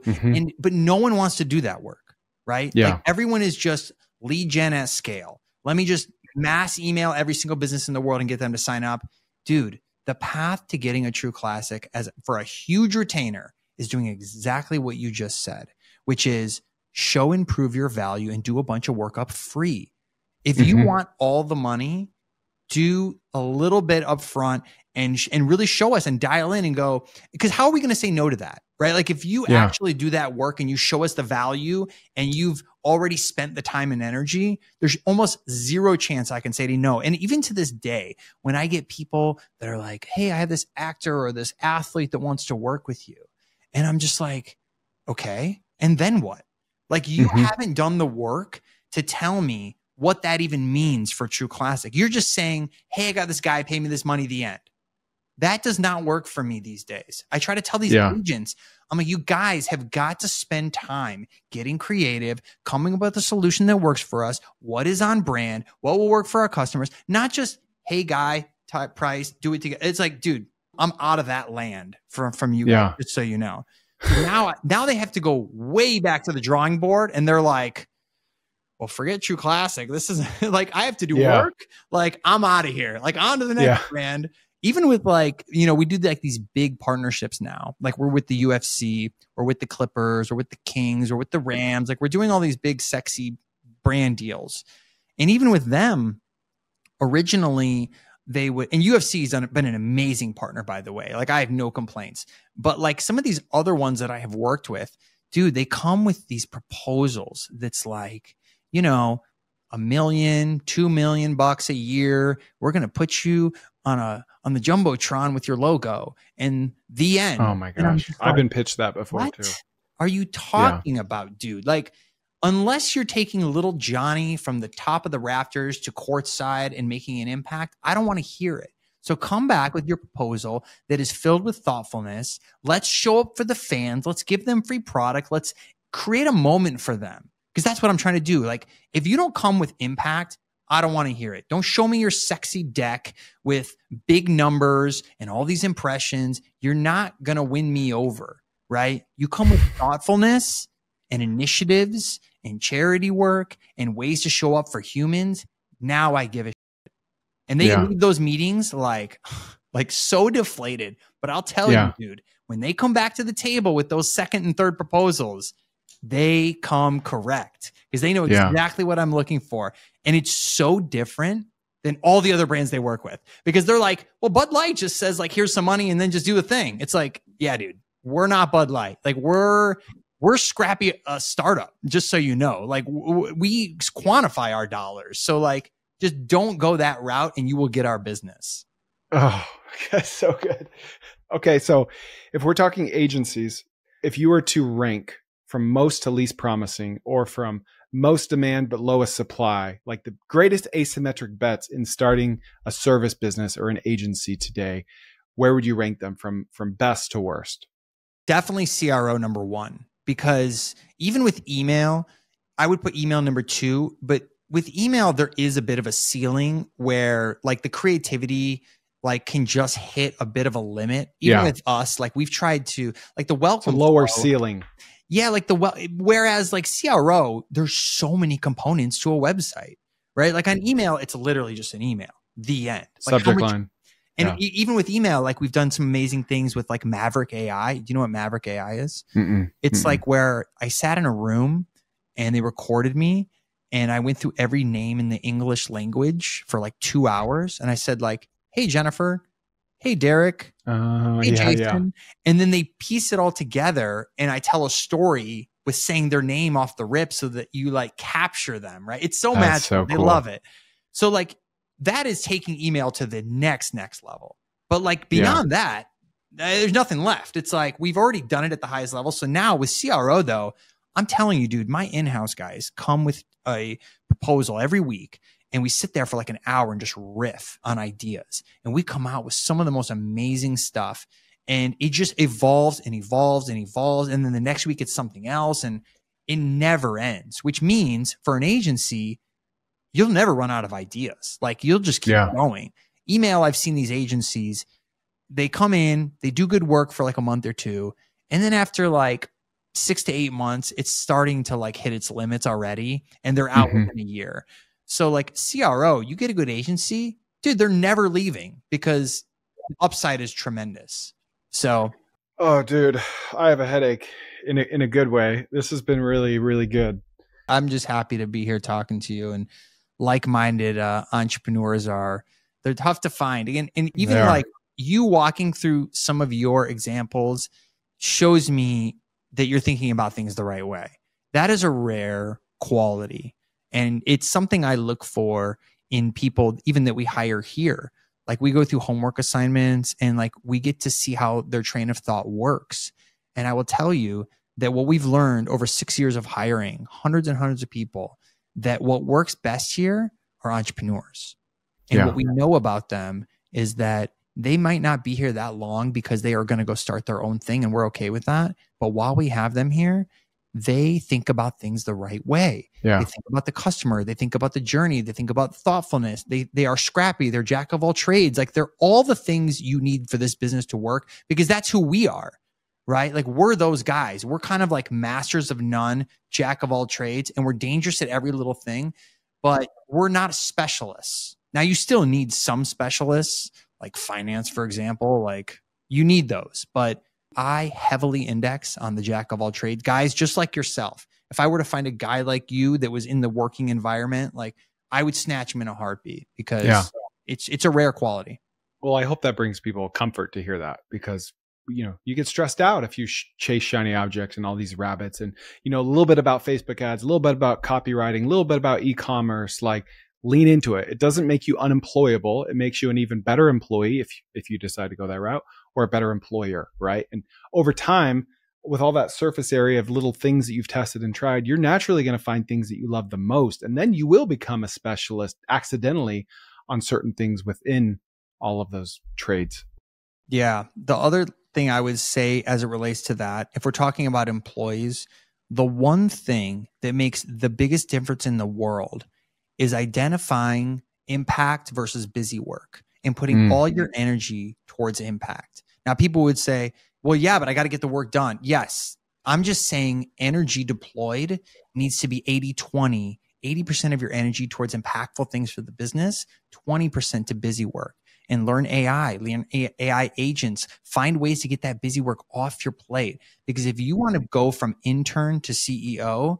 But no one wants to do that work, right? Yeah. Like everyone is just lead gen at scale. Let me just mass email every single business in the world and get them to sign up. Dude, the path to getting a true classic for a huge retainer is doing exactly what you just said, which is show and prove your value and do a bunch of work up free. If you want all the money, do a little bit up front and really show us and dial in and go, because how are we going to say no to that? Right? Like if you actually do that work and you show us the value and you've already spent the time and energy, there's almost zero chance I can say to you no. And even to this day, when I get people that are like, hey, I have this actor or this athlete that wants to work with you. And I'm just like, okay, and then what? Like you haven't done the work to tell me what that even means for true classic. You're just saying, hey, I got this guy, pay me this money, the end. That does not work for me these days. I try to tell these agents, I'm like, you guys have got to spend time getting creative, coming up with a solution that works for us. What is on brand? What will work for our customers? Not just, hey, guy, type price, do it together. It's like, dude, I'm out of that land from you guys, just so you know. So now they have to go way back to the drawing board, and they're like, well, forget True Classic. This is like, I have to do work. Like, I'm out of here. Like, on to the next brand. Even with like, you know, we do like these big partnerships now. Like, we're with the UFC, or with the Clippers, or with the Kings, or with the Rams. Like, we're doing all these big, sexy brand deals. And even with them, originally, they would, and UFC has been an amazing partner, by the way. Like, I have no complaints. But like some of these other ones that I have worked with, dude, they come with these proposals that's like, you know, $1 million, $2 million a year. We're going to put you on the Jumbotron with your logo, and the end. Oh my gosh. I've been pitched that before what too. Are you talking about, dude? Like, unless you're taking little Johnny from the top of the rafters to courtside and making an impact, I don't want to hear it. So come back with your proposal that is filled with thoughtfulness. Let's show up for the fans. Let's give them free product. Let's create a moment for them. Because that's what I'm trying to do. Like, if you don't come with impact, I don't want to hear it. Don't show me your sexy deck with big numbers and all these impressions. You're not going to win me over, right? You come with thoughtfulness and initiatives and charity work and ways to show up for humans. Now I give a shit. And they leave those meetings like so deflated. But I'll tell you, dude, when they come back to the table with those second and third proposals, they come correct because they know exactly what I'm looking for. And it's so different than all the other brands they work with, because they're like, well, Bud Light just says like, here's some money and then just do the thing. It's like, yeah, dude, we're not Bud Light. Like, we're scrappy startup, just so you know. Like, we quantify our dollars. So like, just don't go that route and you will get our business. Oh, that's so good. Okay. So if we're talking agencies, if you were to rank from most to least promising, or from most demand but lowest supply, like the greatest asymmetric bets in starting a service business or an agency today, where would you rank them from best to worst? Definitely CRO number one, because even with email, I would put email number two. But with email, there is a bit of a ceiling where like the creativity like can just hit a bit of a limit. Even with us, like we've tried to like the welcome it's a lower ceiling. Yeah, like whereas like CRO, there's so many components to a website, right? Like on email, it's literally just an email, the end. Like subject line. And even with email, like we've done some amazing things with like Maverick AI. Do you know what Maverick AI is? It's like where I sat in a room and they recorded me and I went through every name in the English language for like 2 hours. And I said like, hey, Jennifer. Hey, Derek. Hey, Jason. And then they piece it all together and I tell a story with saying their name off the rip so that you like capture them, right? It's so magical. So cool. They love it. So like that is taking email to the next level. But like beyond that, there's nothing left. It's like we've already done it at the highest level. So now with CRO though, I'm telling you, dude, my in-house guys come with a proposal every week. And we sit there for like an hour and just riff on ideas. And we come out with some of the most amazing stuff. And it just evolves and evolves and evolves. And then the next week it's something else. And it never ends, which means for an agency, you'll never run out of ideas. Like you'll just keep going. Email, I've seen these agencies, they come in, they do good work for like a month or two. And then after like 6 to 8 months, it's starting to like hit its limits already. And they're out within a year. So like CRO, you get a good agency, dude, they're never leaving because the upside is tremendous. So. Oh, dude, I have a headache in a good way. This has been really, really good. I'm just happy to be here talking to you, and like-minded entrepreneurs they're tough to find. Again, and even like you walking through some of your examples shows me that you're thinking about things the right way. That is a rare quality. And it's something I look for in people, even that we hire here. Like we go through homework assignments and like we get to see how their train of thought works. And I will tell you that what we've learned over 6 years of hiring hundreds and hundreds of people, that what works best here are entrepreneurs. And what we know about them is that they might not be here that long because they are going to go start their own thing, and we're okay with that. But while we have them here, they think about things the right way. Yeah. They think about the customer. They think about the journey. They think about thoughtfulness. They are scrappy. They're jack of all trades. Like, they're all the things you need for this business to work, because that's who we are, right? Like, we're those guys. We're kind of like masters of none, jack of all trades, and we're dangerous at every little thing, but we're not specialists. Now, you still need some specialists, like finance, for example. Like, you need those, but I heavily index on the jack of all trades guys, just like yourself. If I were to find a guy like you that was in the working environment, like, I would snatch him in a heartbeat, because it's a rare quality. Well, I hope that brings people comfort to hear that, because, you know, you get stressed out if you chase shiny objects and all these rabbits, and, you know, a little bit about Facebook ads, a little bit about copywriting, a little bit about e-commerce. Like, lean into it. It doesn't make you unemployable. It makes you an even better employee if you decide to go that route, or a better employer, right? And over time, with all that surface area of little things that you've tested and tried, you're naturally going to find things that you love the most. And then you will become a specialist accidentally on certain things within all of those trades. Yeah. The other thing I would say as it relates to that, if we're talking about employees, the one thing that makes the biggest difference in the world is identifying impact versus busy work and putting all your energy towards impact. Now, people would say, well, yeah, but I got to get the work done. Yes. I'm just saying energy deployed needs to be 80-20, 80% of your energy towards impactful things for the business, 20% to busy work. And learn AI agents, find ways to get that busy work off your plate. Because if you want to go from intern to CEO,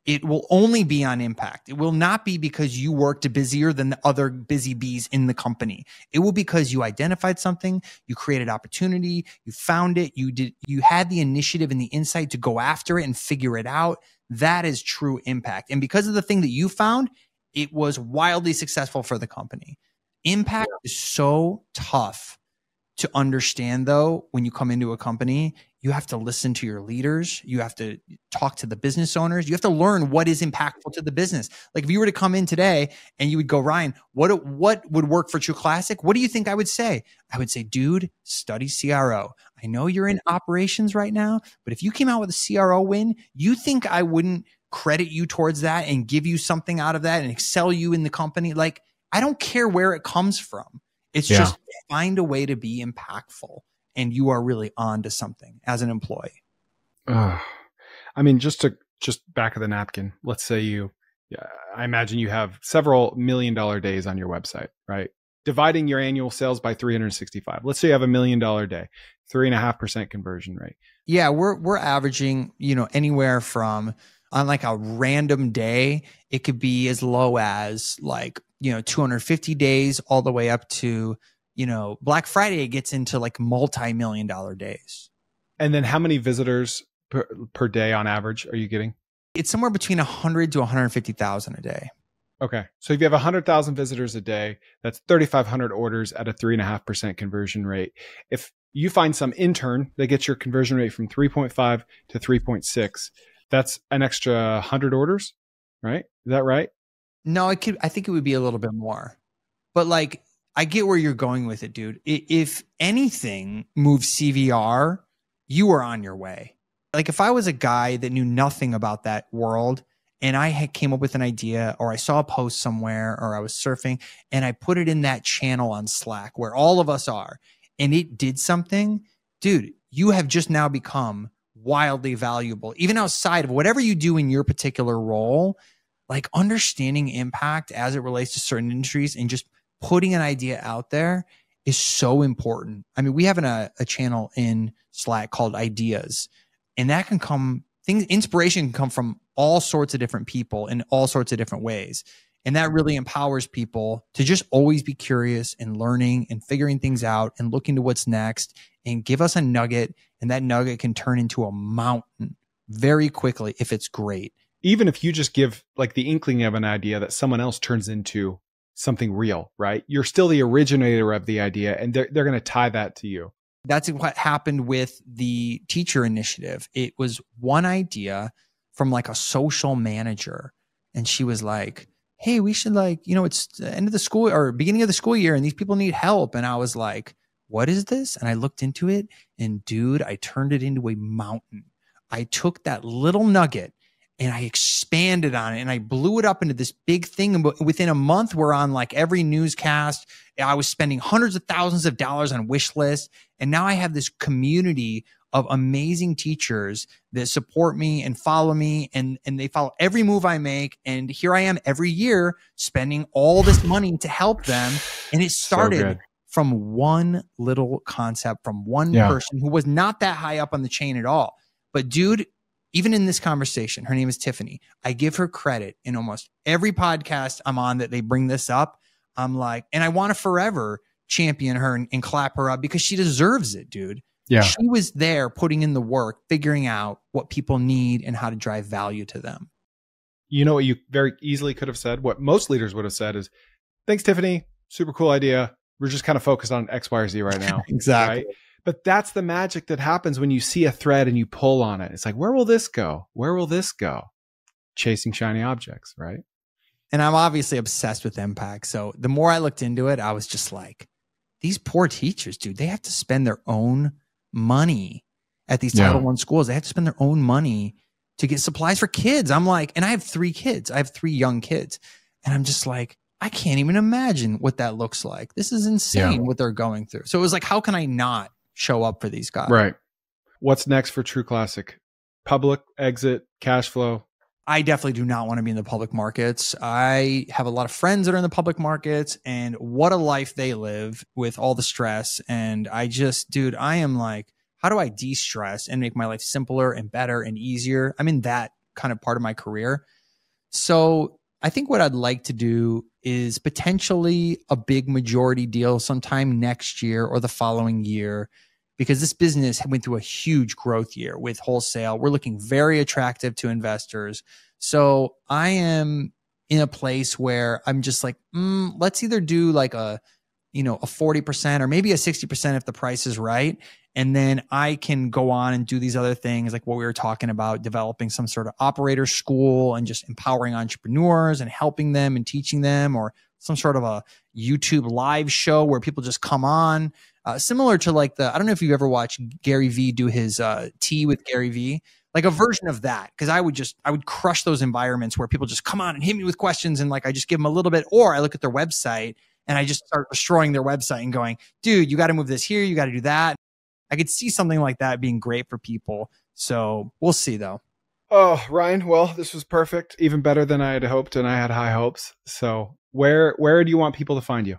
it will only be on impact. It will not be because you worked busier than the other busy bees in the company. It will because you identified something, you created opportunity, you found it, you had the initiative and the insight to go after it and figure it out. That is true impact. And because of the thing that you found, it was wildly successful for the company. Impact is so tough to understand, though. When you come into a company, you have to listen to your leaders. You have to talk to the business owners. You have to learn what is impactful to the business. Like, if you were to come in today and you would go, Ryan, what would work for True Classic? What do you think I would say? I would say, dude, study CRO. I know you're in operations right now, but if you came out with a CRO win, you think I wouldn't credit you towards that and give you something out of that and excel you in the company? Like, I don't care where it comes from. It's just find a way to be impactful, and you are really on to something as an employee. I mean, just back of the napkin, let's say I imagine you have several $1 million days on your website, right? Dividing your annual sales by 365. Let's say you have $1 million day, 3.5% conversion rate. Yeah, we're averaging, anywhere from, on like a random day, it could be as low as like, 250 days all the way up to, Black Friday, it gets into like multi-million-dollar days. And then how many visitors per day on average are you getting? It's somewhere between 100 to 150,000 a day. Okay. So if you have 100,000 visitors a day, that's 3,500 orders at a 3.5% conversion rate. If you find some intern that gets your conversion rate from 3.5 to 3.6, that's an extra 100 orders, right? Is that right? No, I think it would be a little bit more. But like, I get where you're going with it, dude. If anything moves CVR, you are on your way. Like, if I was a guy that knew nothing about that world and I came up with an idea, or I saw a post somewhere, or I was surfing and I put it in that channel on Slack where all of us are, and it did something, dude, you have just now become wildly valuable, even outside of whatever you do in your particular role. Like, understanding impact as it relates to certain industries and just putting an idea out there is so important. I mean, we have a channel in Slack called Ideas, and that can inspiration can come from all sorts of different people in all sorts of different ways. And that really empowers people to just always be curious and learning and figuring things out and looking to what's next, and give us a nugget. And that nugget can turn into a mountain very quickly if it's great. Even if you just give like the inkling of an idea that someone else turns into something real, right? You're still the originator of the idea, and they're going to tie that to you. That's what happened with the teacher initiative. It was one idea from like a social manager. And she was like, hey, we should it's the end of the school or beginning of the school year, and these people need help. And I was like, what is this? And I looked into it, and dude, I turned it into a mountain. I took that little nugget and I expanded on it, and I blew it up into this big thing. And within a month, we're on like every newscast. I was spending hundreds of thousands of dollars on wish lists. And now I have this community of amazing teachers that support me and follow me, and they follow every move I make. And here I am every year spending all this money to help them. And it started from one little concept, from one person who was not that high up on the chain at all. But dude, even in this conversation, her name is Tiffany. I give her credit in almost every podcast I'm on that they bring this up. I'm like, and I want to forever champion her and clap her up because she deserves it, dude. Yeah. She was there putting in the work, figuring out what people need and how to drive value to them. You know what you very easily could have said? What most leaders would have said is, thanks, Tiffany. Super cool idea. We're just kind of focused on X, Y, or Z right now. Exactly. Right? But that's the magic that happens when you see a thread and you pull on it. It's like, where will this go? Where will this go? Chasing shiny objects, right? And I'm obviously obsessed with impact. So the more I looked into it, I was just like, these poor teachers, dude, they have to spend their own money at these Title I schools. They have to spend their own money to get supplies for kids. I'm like, and I have 3 kids. I have 3 young kids. And I'm just like, I can't even imagine what that looks like. This is insane what they're going through. So it was like, how can I not show up for these guys? Right. What's next for True Classic? Public, exit, cash flow? I definitely do not want to be in the public markets. I have a lot of friends that are in the public markets, and what a life they live with all the stress. And I just, dude, I am like, how do I de-stress and make my life simpler and better and easier? I'm in that kind of part of my career. So I think what I'd like to do is potentially a big majority deal sometime next year or the following year, because this business went through a huge growth year with wholesale. We're looking very attractive to investors. So I am in a place where I'm just like, let's either do like a 40% or maybe a 60% if the price is right. And then I can go on and do these other things like what we were talking about, developing some sort of operator school and just empowering entrepreneurs and helping them and teaching them, or some sort of a YouTube live show where people just come on. Similar to like I don't know if you've ever watched Gary Vee do his Tea with Gary Vee, like a version of that. Cause I would crush those environments where people just come on and hit me with questions. And like, I just give them a little bit, or I look at their website and I just start destroying their website and going, dude, you got to move this here. You got to do that. I could see something like that being great for people. So we'll see though. Oh, Ryan, well, this was perfect. Even better than I had hoped, and I had high hopes. So where do you want people to find you?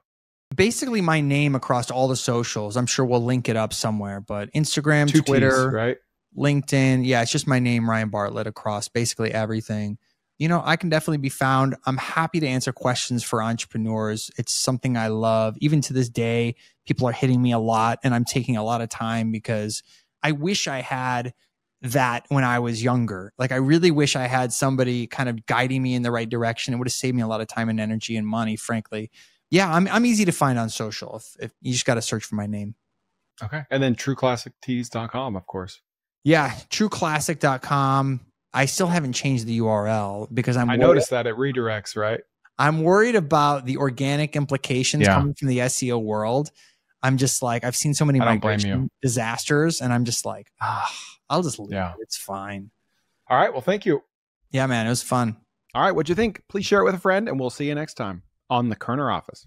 Basically my name across all the socials. I'm sure we'll link it up somewhere, but Instagram, 2 Twitter, T's, right? LinkedIn. Yeah, it's just my name, Ryan Bartlett, across basically everything. I can definitely be found. I'm happy to answer questions for entrepreneurs. It's something I love. Even to this day, people are hitting me a lot, and I'm taking a lot of time because I wish I had that when I was younger. Like, I really wish I had somebody kind of guiding me in the right direction. It would have saved me a lot of time and energy and money, frankly. Yeah, I'm easy to find on social. If you just got to search for my name. Okay. And then trueclassictees.com, of course. Yeah, trueclassic.com. I still haven't changed the URL because I noticed that it redirects, right? I'm worried about the organic implications coming from the SEO world. I'm just like, I've seen so many migration disasters, and I'm just like, I'll just leave it. It's fine. All right. Well, thank you. Yeah, man, it was fun. All right. What'd you think? Please share it with a friend, and we'll see you next time on the Kerner Office.